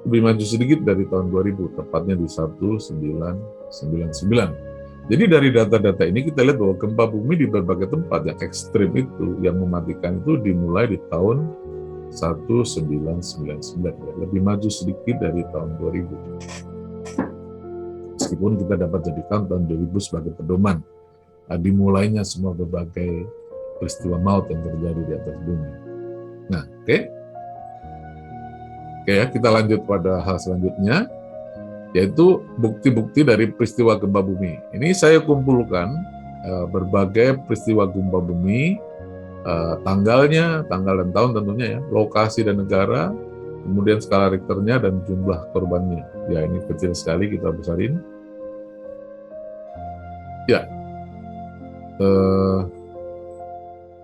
lebih maju sedikit dari tahun 2000, tepatnya di 1999. Jadi dari data-data ini kita lihat bahwa gempa bumi di berbagai tempat yang ekstrim itu, yang mematikan itu dimulai di tahun 1999 ya, lebih maju sedikit dari tahun 2000. Meskipun kita dapat jadikan tahun 2000 sebagai pedoman dimulainya semua berbagai peristiwa maut yang terjadi di atas bumi. Nah, oke ya, kita lanjut pada hal selanjutnya, yaitu bukti-bukti dari peristiwa gempa bumi. Ini saya kumpulkan berbagai peristiwa gempa bumi, tanggalnya, tanggal dan tahun tentunya ya, lokasi dan negara, kemudian skala Richternya dan jumlah korbannya. Ya, ini kecil sekali, kita besarin. Ya,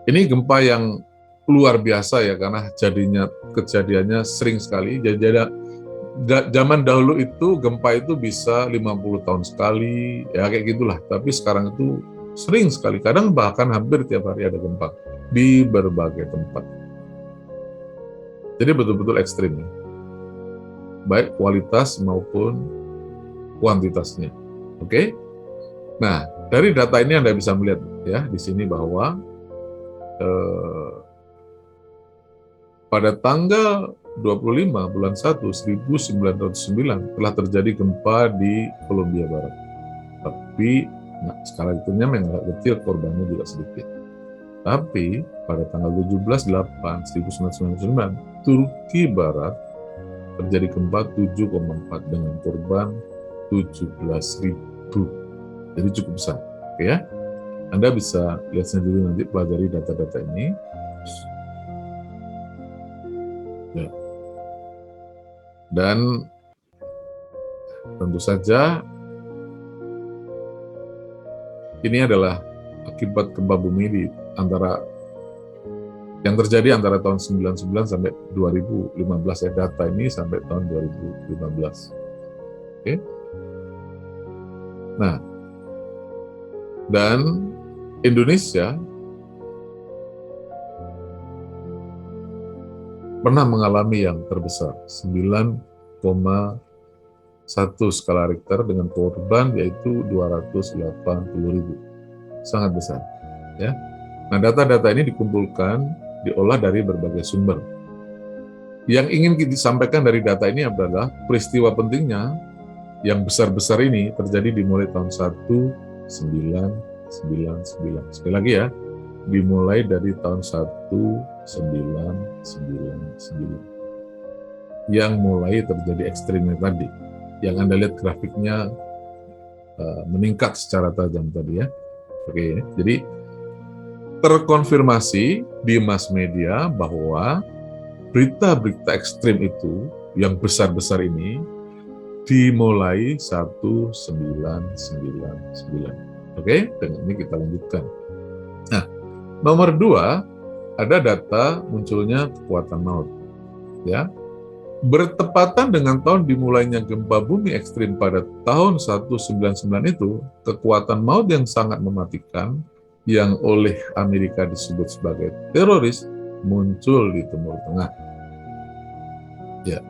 ini gempa yang luar biasa ya, karena kejadiannya sering sekali. Jadi zaman dahulu itu gempa itu bisa 50 tahun sekali, ya kayak gitulah. Tapi sekarang itu sering sekali, kadang bahkan hampir tiap hari ada gempa di berbagai tempat. Jadi betul-betul ekstrim ya, baik kualitas maupun kuantitasnya. Oke? Nah, dari data ini Anda bisa melihat ya di sini bahwa pada tanggal 25 bulan 1 1909 telah terjadi gempa di Kolombia Barat. Tapi skala Richternya memang agak kecil, korbannya juga sedikit. Tapi pada tanggal 17/8/1999 Turki Barat terjadi gempa 7,4 dengan korban 17.000. Jadi cukup besar, oke ya. Anda bisa lihat sendiri nanti pelajari data-data ini. Ya. Dan tentu saja ini adalah akibat gempa bumi yang terjadi antara tahun 99 sampai 2015 ya, data ini sampai tahun 2015. Oke. Nah, dan Indonesia pernah mengalami yang terbesar, 9,1 skala Richter dengan korban yaitu 280.000. Sangat besar. Ya. Nah, data-data ini dikumpulkan, diolah dari berbagai sumber. Yang ingin disampaikan dari data ini adalah peristiwa pentingnya yang besar-besar ini terjadi dimulai tahun 1999. Sekali lagi ya, dimulai dari tahun 1999. Yang mulai terjadi ekstrimnya tadi. Yang Anda lihat grafiknya meningkat secara tajam tadi ya. Oke, jadi terkonfirmasi di mass media bahwa berita-berita ekstrim itu yang besar-besar ini dimulai 1999. Oke, dengan ini kita lanjutkan. Nah, nomor 2 ada data munculnya kekuatan maut. Ya, bertepatan dengan tahun dimulainya gempa bumi ekstrim pada tahun 1999 itu, kekuatan maut yang sangat mematikan yang oleh Amerika disebut sebagai teroris muncul di Timur Tengah. Ya.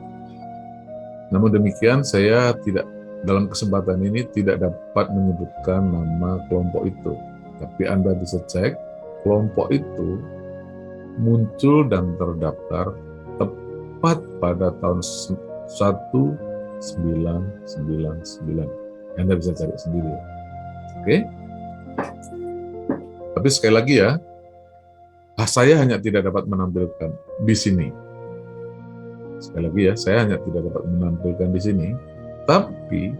Namun demikian, saya dalam kesempatan ini tidak dapat menyebutkan nama kelompok itu. Tapi Anda bisa cek, kelompok itu muncul dan terdaftar tepat pada tahun 1999. Anda bisa cari sendiri. Oke? Tapi sekali lagi ya, saya hanya tidak dapat menampilkan di sini. Sekali lagi ya, saya hanya tidak dapat menampilkan di sini, tapi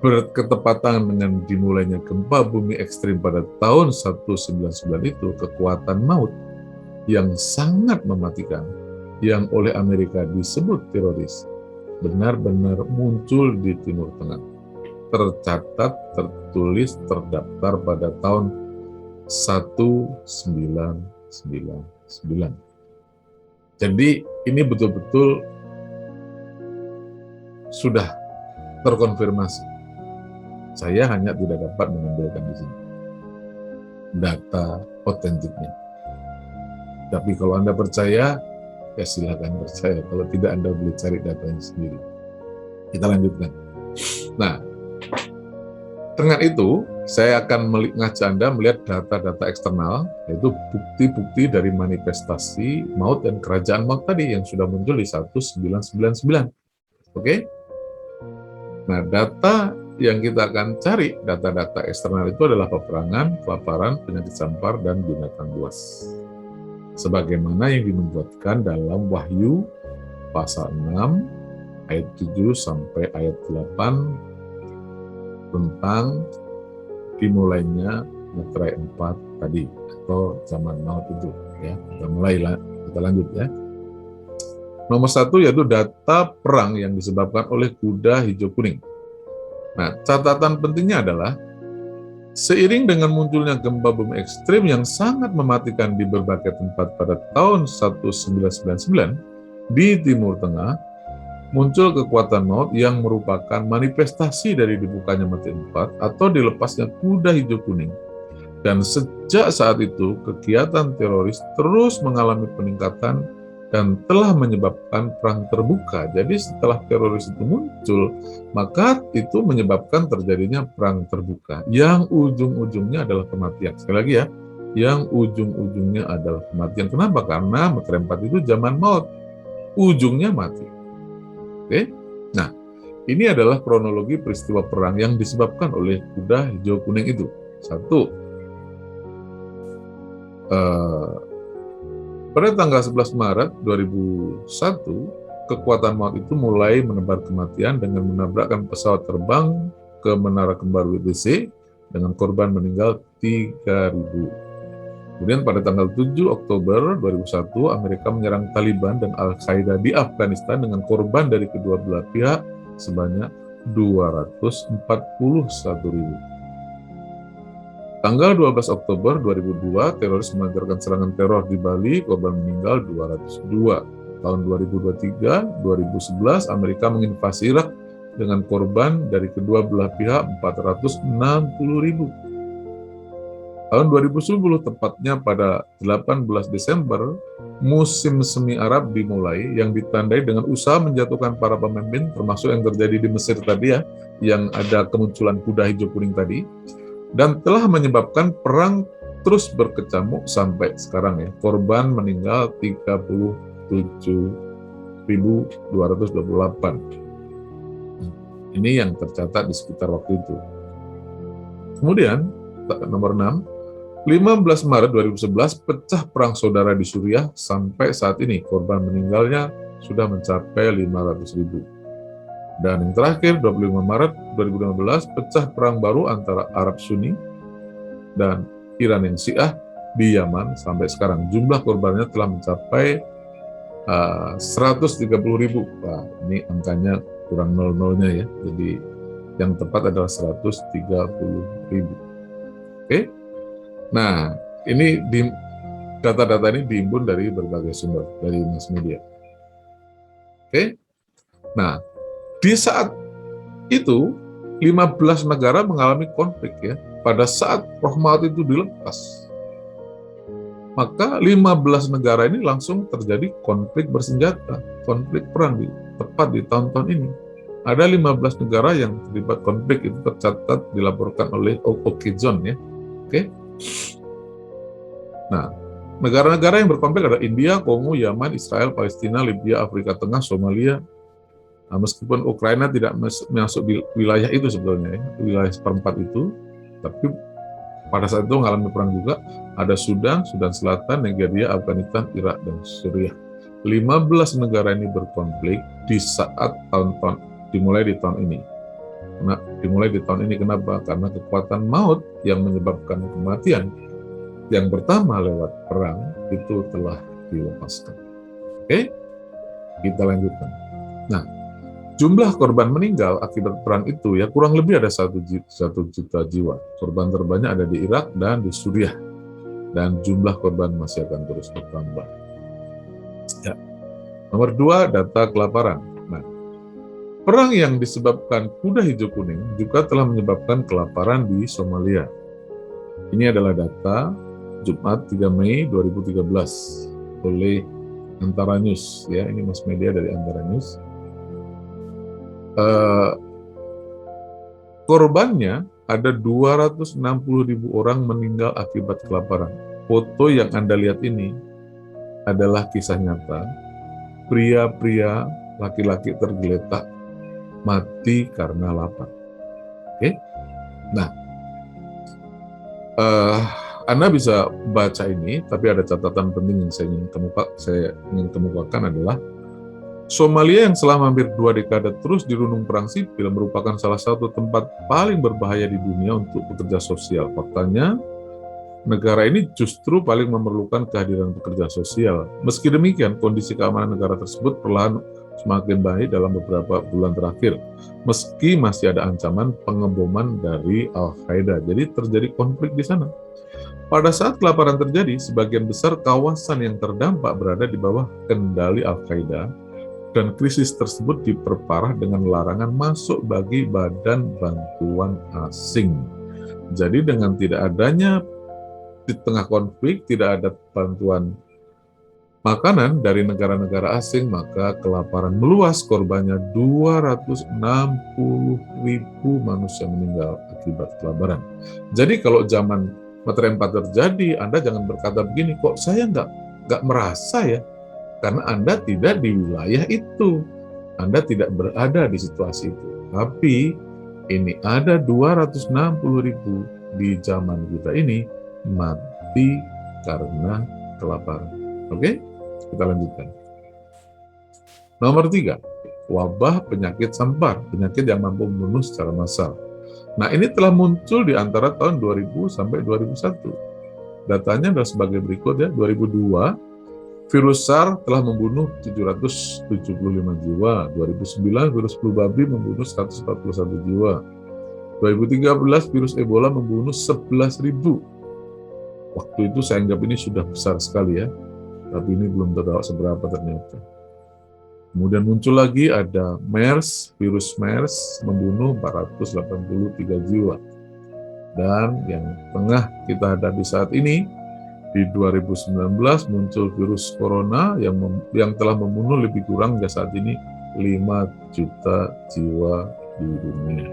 berketepatan dengan dimulainya gempa bumi ekstrim pada tahun 1999 itu, kekuatan maut yang sangat mematikan, yang oleh Amerika disebut teroris, benar-benar muncul di Timur Tengah. Tercatat, tertulis, terdaftar pada tahun 1999. Jadi ini betul-betul sudah terkonfirmasi. Saya hanya tidak dapat menampilkan di sini data otentiknya. Tapi kalau Anda percaya, ya silakan percaya. Kalau tidak, Anda boleh cari datanya sendiri. Kita lanjutkan. Nah, dengan itu, saya akan mengajak Anda melihat data-data eksternal, yaitu bukti-bukti dari manifestasi maut dan kerajaan maut tadi yang sudah muncul di 1999. Oke? Nah, data yang kita akan cari, data-data eksternal itu adalah peperangan, kelaparan, penyakit sampar, dan binatang buas. Sebagaimana yang dinubuatkan dalam Wahyu pasal 6, ayat 7 sampai ayat 8, tentang dimulainya meterai 4 tadi, atau zaman maut itu. Ya, kita lanjut ya. Nomor 1 yaitu data perang yang disebabkan oleh kuda hijau kuning. Nah, catatan pentingnya adalah seiring dengan munculnya gempa bumi ekstrim yang sangat mematikan di berbagai tempat pada tahun 1999 di Timur Tengah, muncul kekuatan maut yang merupakan manifestasi dari dibukanya meterai 4 atau dilepasnya kuda hijau kuning. Dan sejak saat itu, kegiatan teroris terus mengalami peningkatan dan telah menyebabkan perang terbuka. Jadi setelah teroris itu muncul, maka itu menyebabkan terjadinya perang terbuka, yang ujung-ujungnya adalah kematian. Sekali lagi ya, yang ujung-ujungnya adalah kematian. Kenapa? Karena meterai 4 itu zaman maut, ujungnya mati. Oke? Nah, ini adalah kronologi peristiwa perang yang disebabkan oleh kuda hijau kuning itu. 1. Pada tanggal 11 Maret 2001, kekuatan maut itu mulai menebar kematian dengan menabrakkan pesawat terbang ke Menara Kembar WTC dengan korban meninggal 3.000. Kemudian pada tanggal 7 Oktober 2001, Amerika menyerang Taliban dan Al-Qaeda di Afghanistan dengan korban dari kedua belah pihak sebanyak 241.000. Tanggal 12 Oktober 2002, teroris melancarkan serangan teror di Bali, korban meninggal 202. Tahun 2023-2011, Amerika menginvasi Irak dengan korban dari kedua belah pihak 460.000. Tahun 2010, tepatnya pada 18 Desember, musim semi Arab dimulai yang ditandai dengan usaha menjatuhkan para pemimpin, termasuk yang terjadi di Mesir tadi ya, yang ada kemunculan kuda hijau kuning tadi, dan telah menyebabkan perang terus berkecamuk sampai sekarang ya. Korban meninggal 37.228. Ini yang tercatat di sekitar waktu itu. Kemudian, nomor 6, 15 Maret 2011 pecah perang saudara di Suriah. Sampai saat ini korban meninggalnya sudah mencapai 500.000. Dan yang terakhir 25 Maret 2015 pecah perang baru antara Arab Sunni dan Iran yang Syiah di Yaman. Sampai sekarang jumlah korbannya telah mencapai 130.000. Wah, ini angkanya kurang nol-nolnya ya. Jadi yang tepat adalah 130.000. Oke. Nah, ini data-data ini dihimpun dari berbagai sumber, dari mass media. Oke. Nah, di saat itu 15 negara mengalami konflik ya. Pada saat Roh Maut itu dilepas, maka 15 negara ini langsung terjadi konflik bersenjata, konflik perang tepat di tahun-tahun ini. Ada 15 negara yang terlibat konflik, itu tercatat dilaporkan oleh Okezon ya. Oke. Nah, negara-negara yang berkonflik ada India, Kongo, Yaman, Israel, Palestina, Libya, Afrika Tengah, Somalia. Nah, meskipun Ukraina tidak masuk wilayah itu sebetulnya, ya, wilayah seperempat itu, tapi pada saat itu mengalami perang juga. Ada Sudan, Sudan Selatan, Nigeria, Afghanistan, Irak, dan Suriah. 15 negara ini berkonflik di saat tahun-tahun dimulai di tahun ini. Nah, dimulai di tahun ini kenapa? Karena kekuatan maut yang menyebabkan kematian yang pertama lewat perang itu telah dilepaskan. Oke, kita lanjutkan. Nah, jumlah korban meninggal akibat perang itu ya kurang lebih ada 1 juta jiwa. Korban terbanyak ada di Irak dan di Suriah, dan jumlah korban masih akan terus bertambah. Ya. Nomor 2, data kelaparan. Nah, perang yang disebabkan kuda hijau kuning juga telah menyebabkan kelaparan di Somalia. Ini adalah data Jumat 3 Mei 2013 oleh Antara News ya, ini mass media dari Antara News. Korbannya ada 260.000 orang meninggal akibat kelaparan. Foto yang Anda lihat ini adalah kisah nyata. Pria-pria, laki-laki tergeletak mati karena lapar. Oke? Nah, Anda bisa baca ini, tapi ada catatan penting yang saya ingin kemukakan adalah Somalia yang selama hampir 2 dekade terus dirundung perang sipil merupakan salah satu tempat paling berbahaya di dunia untuk pekerja sosial. Faktanya, negara ini justru paling memerlukan kehadiran pekerja sosial. Meski demikian, kondisi keamanan negara tersebut perlahan semakin baik dalam beberapa bulan terakhir, meski masih ada ancaman pengeboman dari Al-Qaeda. Jadi terjadi konflik di sana. Pada saat kelaparan terjadi, sebagian besar kawasan yang terdampak berada di bawah kendali Al-Qaeda, dan krisis tersebut diperparah dengan larangan masuk bagi badan bantuan asing. Jadi dengan tidak adanya di tengah konflik, tidak ada bantuan makanan dari negara-negara asing, maka kelaparan meluas, korbannya 260.000 manusia meninggal akibat kelaparan. Jadi kalau zaman Matra 4 terjadi, Anda jangan berkata begini, kok saya nggak merasa ya, karena Anda tidak di wilayah itu, Anda tidak berada di situasi itu. Tapi ini ada 260.000 di zaman kita ini mati karena kelaparan. Oke, kita lanjutkan. Nomor 3, wabah penyakit sampar, penyakit yang mampu membunuh secara massal. Nah, ini telah muncul di antara tahun 2000 sampai 2001. Datanya adalah sebagai berikut ya. 2002, virus SARS telah membunuh 775 jiwa. 2009, virus flu babi membunuh 141 jiwa. 2013, virus Ebola membunuh 11.000. Waktu itu saya anggap ini sudah besar sekali ya, tapi ini belum tahu seberapa ternyata. Kemudian muncul lagi ada MERS, virus MERS membunuh 483 jiwa. Dan yang tengah kita hadapi saat ini, di 2019 muncul virus corona yang telah membunuh lebih kurang hingga saat ini 5 juta jiwa di dunia.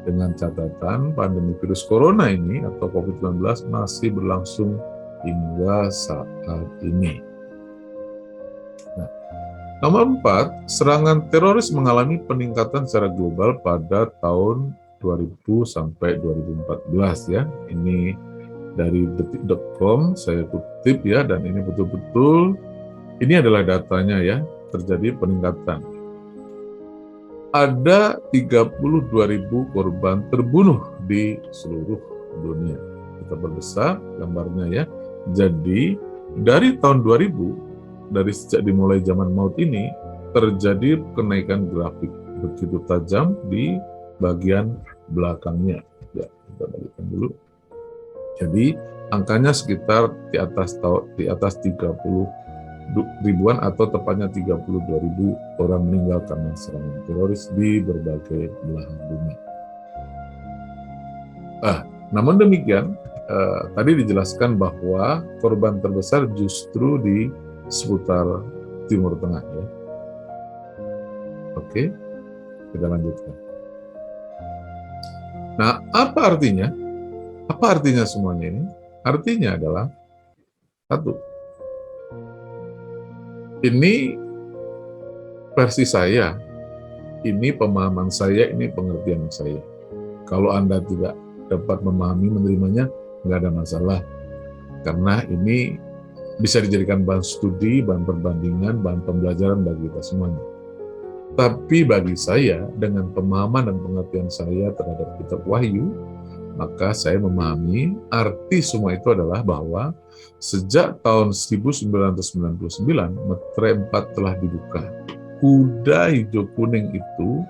Dengan catatan pandemi virus corona ini atau COVID-19 masih berlangsung hingga saat ini. Nah, nomor 4, serangan teroris mengalami peningkatan secara global pada tahun 2000 sampai 2014 ya. Ini dari detik.com saya kutip ya, dan ini betul-betul ini adalah datanya ya, terjadi peningkatan. Ada 32.000 korban terbunuh di seluruh dunia. Kita perbesar gambarnya ya. Jadi dari tahun 2000, dari sejak dimulai zaman maut ini, terjadi kenaikan grafik begitu tajam di bagian belakangnya. Ya, kita balikkan dulu. Jadi angkanya sekitar di atas 30 ribuan atau tepatnya 32.000 orang meninggal karena serangan teroris di berbagai belahan bumi. Namun demikian, tadi dijelaskan bahwa korban terbesar justru di seputar Timur Tengah ya. Oke, kita lanjutkan. Nah, apa artinya? Apa artinya semuanya ini? Artinya adalah satu. Ini versi saya, ini pemahaman saya, ini pengertian saya. Kalau Anda tidak dapat memahami, menerimanya, nggak ada masalah. Karena ini bisa dijadikan bahan studi, bahan perbandingan, bahan pembelajaran bagi kita semuanya. Tapi bagi saya, dengan pemahaman dan pengertian saya terhadap kitab Wahyu, maka saya memahami arti semua itu adalah bahwa sejak tahun 1999, Meterai 4 telah dibuka. Kuda hijau kuning itu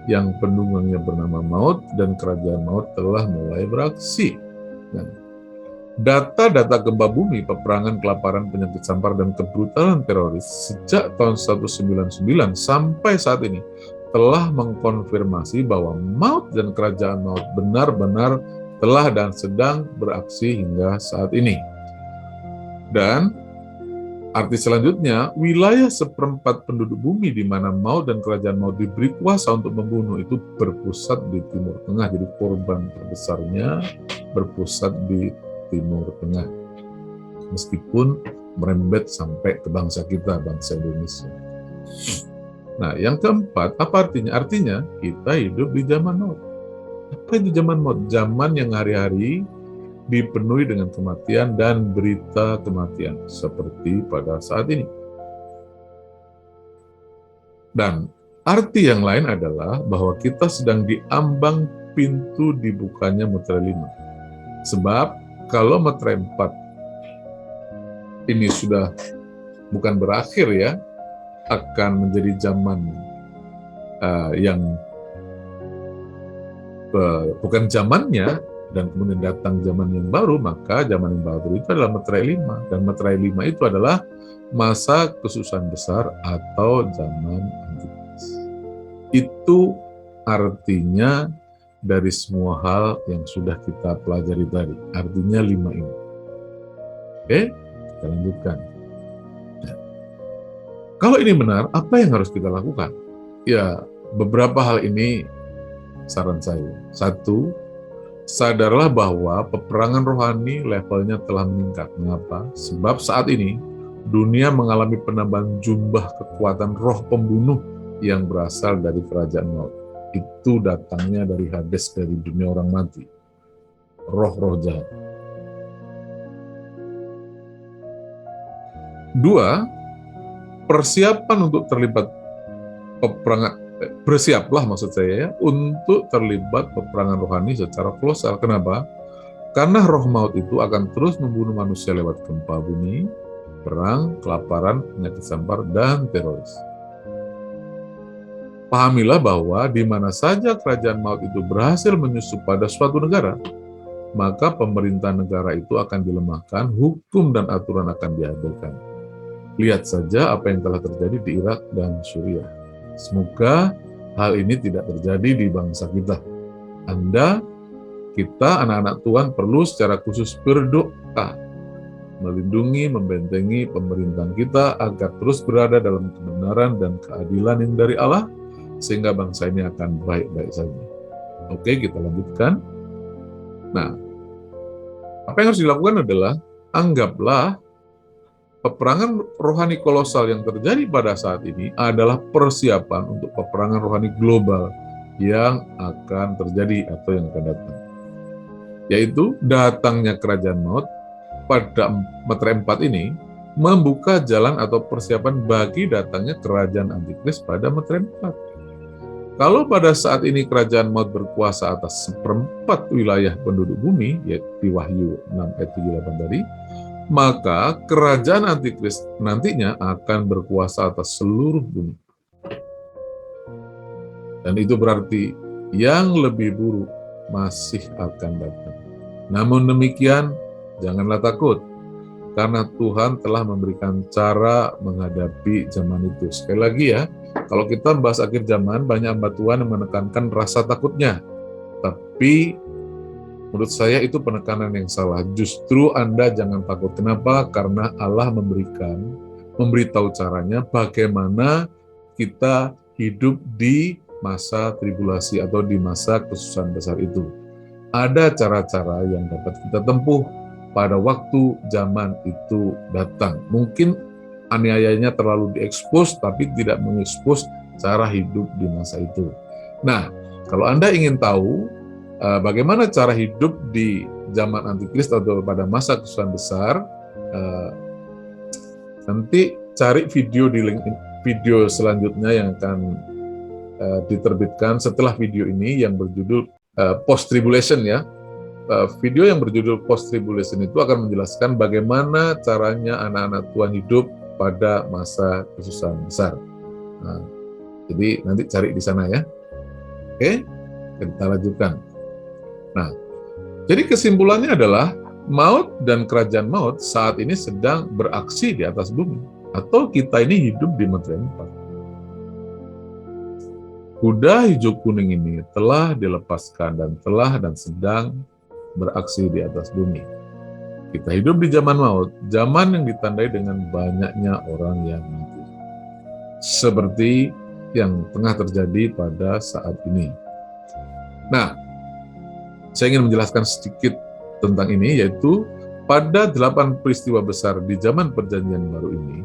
yang penunggannya bernama Maut dan Kerajaan Maut telah mulai beraksi. Dan data-data gempa bumi, peperangan, kelaparan, penyakit sampar, dan kebrutalan teroris sejak tahun 1999 sampai saat ini telah mengkonfirmasi bahwa Maut dan Kerajaan Maut benar-benar telah dan sedang beraksi hingga saat ini. Dan arti selanjutnya, wilayah seperempat penduduk bumi di mana Maut dan Kerajaan Maut diberi kuasa untuk membunuh itu berpusat di Timur Tengah. Jadi korban terbesarnya berpusat di Timur Tengah. Meskipun merembet sampai ke bangsa kita, bangsa Indonesia. Nah, yang keempat, apa artinya? Artinya kita hidup di zaman maut. Apa itu zaman maut? Zaman yang hari-hari dipenuhi dengan kematian dan berita kematian, seperti pada saat ini. Dan arti yang lain adalah bahwa kita sedang diambang pintu dibukanya Meterai 5. Sebab kalau Meterai 4 ini sudah bukan berakhir ya, akan menjadi zaman yang bukan zamannya, dan kemudian datang zaman yang baru, maka zaman yang baru itu adalah Meterai 5. Dan Meterai 5 itu adalah masa kesusahan besar atau zaman Antikris. Itu artinya dari semua hal yang sudah kita pelajari tadi. Artinya 5 ini. Oke, kita lanjutkan. Kalau ini benar, apa yang harus kita lakukan? Ya, beberapa hal ini saran saya. Satu, sadarlah bahwa peperangan rohani levelnya telah meningkat. Mengapa? Sebab saat ini dunia mengalami penambahan jumlah kekuatan roh pembunuh yang berasal dari kerajaan maut. Itu datangnya dari Hades, dari dunia orang mati. Roh-roh jahat. Dua, persiapan untuk terlibat peperangan, bersiaplah maksud saya ya, untuk terlibat peperangan rohani secara kolosal. Kenapa? Karena roh maut itu akan terus membunuh manusia lewat gempa bumi, perang, kelaparan, penyakit sampar, dan teroris. Pahamilah bahwa di mana saja kerajaan maut itu berhasil menyusup pada suatu negara, maka pemerintah negara itu akan dilemahkan, hukum dan aturan akan dihadirkan. Lihat saja apa yang telah terjadi di Irak dan Suriah. Semoga hal ini tidak terjadi di bangsa kita. Anda Kita anak-anak Tuhan perlu secara khusus berdoa, melindungi, membentengi pemerintahan kita agar terus berada dalam kebenaran dan keadilan yang dari Allah, sehingga bangsa ini akan baik-baik saja. Oke, kita lanjutkan. Nah, apa yang harus dilakukan adalah, anggaplah peperangan rohani kolosal yang terjadi pada saat ini adalah persiapan untuk peperangan rohani global yang akan terjadi atau yang akan datang. Yaitu datangnya kerajaan maut pada meterai 4 ini membuka jalan atau persiapan bagi datangnya kerajaan antikris pada meterai 4. Kalau pada saat ini kerajaan maut berkuasa atas 1/4 wilayah penduduk bumi, yaitu di Wahyu 6 ayat 7-8 tadi, maka kerajaan antikris nantinya akan berkuasa atas seluruh bumi. Dan itu berarti yang lebih buruk masih akan datang. Namun demikian, janganlah takut, karena Tuhan telah memberikan cara menghadapi zaman itu. Sekali lagi ya, kalau kita membahas akhir zaman, banyak hamba Tuhan yang menekankan rasa takutnya. Tapi menurut saya itu penekanan yang salah. Justru Anda jangan takut. Kenapa? Karena Allah memberitahu caranya bagaimana kita hidup di masa tribulasi atau di masa kesusahan besar itu. Ada cara-cara yang dapat kita tempuh pada waktu zaman itu datang. Mungkin aniayanya terlalu diekspos, tapi tidak mengekspos cara hidup di masa itu. Nah, kalau Anda ingin tahu bagaimana cara hidup di zaman antikris atau pada masa kesusahan besar, nanti cari video di link video selanjutnya yang akan diterbitkan setelah video ini yang berjudul Post Tribulation ya. Video yang berjudul Post Tribulation itu akan menjelaskan bagaimana caranya anak-anak Tuhan hidup pada masa kesusahan besar. Nah, jadi nanti cari di sana ya. Oke, kita lanjutkan. Nah, jadi kesimpulannya adalah maut dan kerajaan maut saat ini sedang beraksi di atas bumi, atau kita ini hidup di meterai 4. Kuda hijau kuning ini telah dilepaskan dan sedang beraksi di atas bumi. Kita hidup di zaman maut, zaman yang ditandai dengan banyaknya orang yang mati. Seperti yang tengah terjadi pada saat ini. Nah, saya ingin menjelaskan sedikit tentang ini, yaitu pada 8 peristiwa besar di zaman perjanjian baru ini,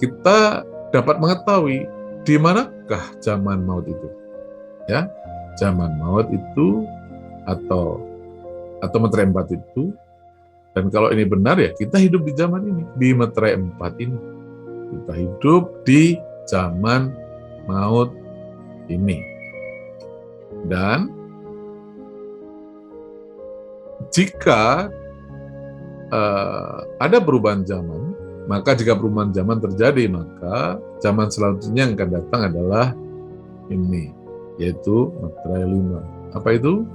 kita dapat mengetahui di manakah zaman maut itu. Ya, zaman maut itu atau meterai 4 itu. Dan kalau ini benar ya, kita hidup di zaman ini, di meterai 4 ini. Kita hidup di zaman maut ini. Dan jika ada perubahan zaman, maka jika perubahan zaman terjadi, maka zaman selanjutnya yang akan datang adalah ini, yaitu meterai 5. Apa itu?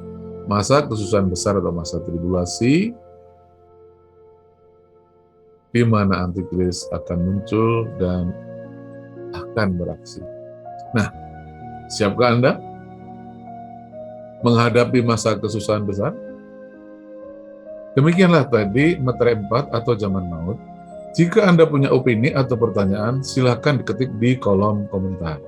Masa kesusahan besar atau masa tribulasi, di mana antikris akan muncul dan akan beraksi. Nah, siapkah Anda menghadapi masa kesusahan besar? Demikianlah tadi meterai 4 atau zaman maut. Jika Anda punya opini atau pertanyaan, silakan diketik di kolom komentar.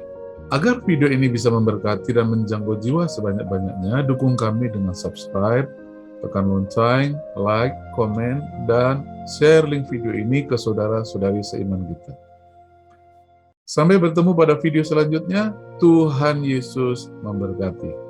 Agar video ini bisa memberkati dan menjangkau jiwa sebanyak-banyaknya, dukung kami dengan subscribe, tekan lonceng, like, komen, dan share link video ini ke saudara-saudari seiman kita. Sampai bertemu pada video selanjutnya. Tuhan Yesus memberkati.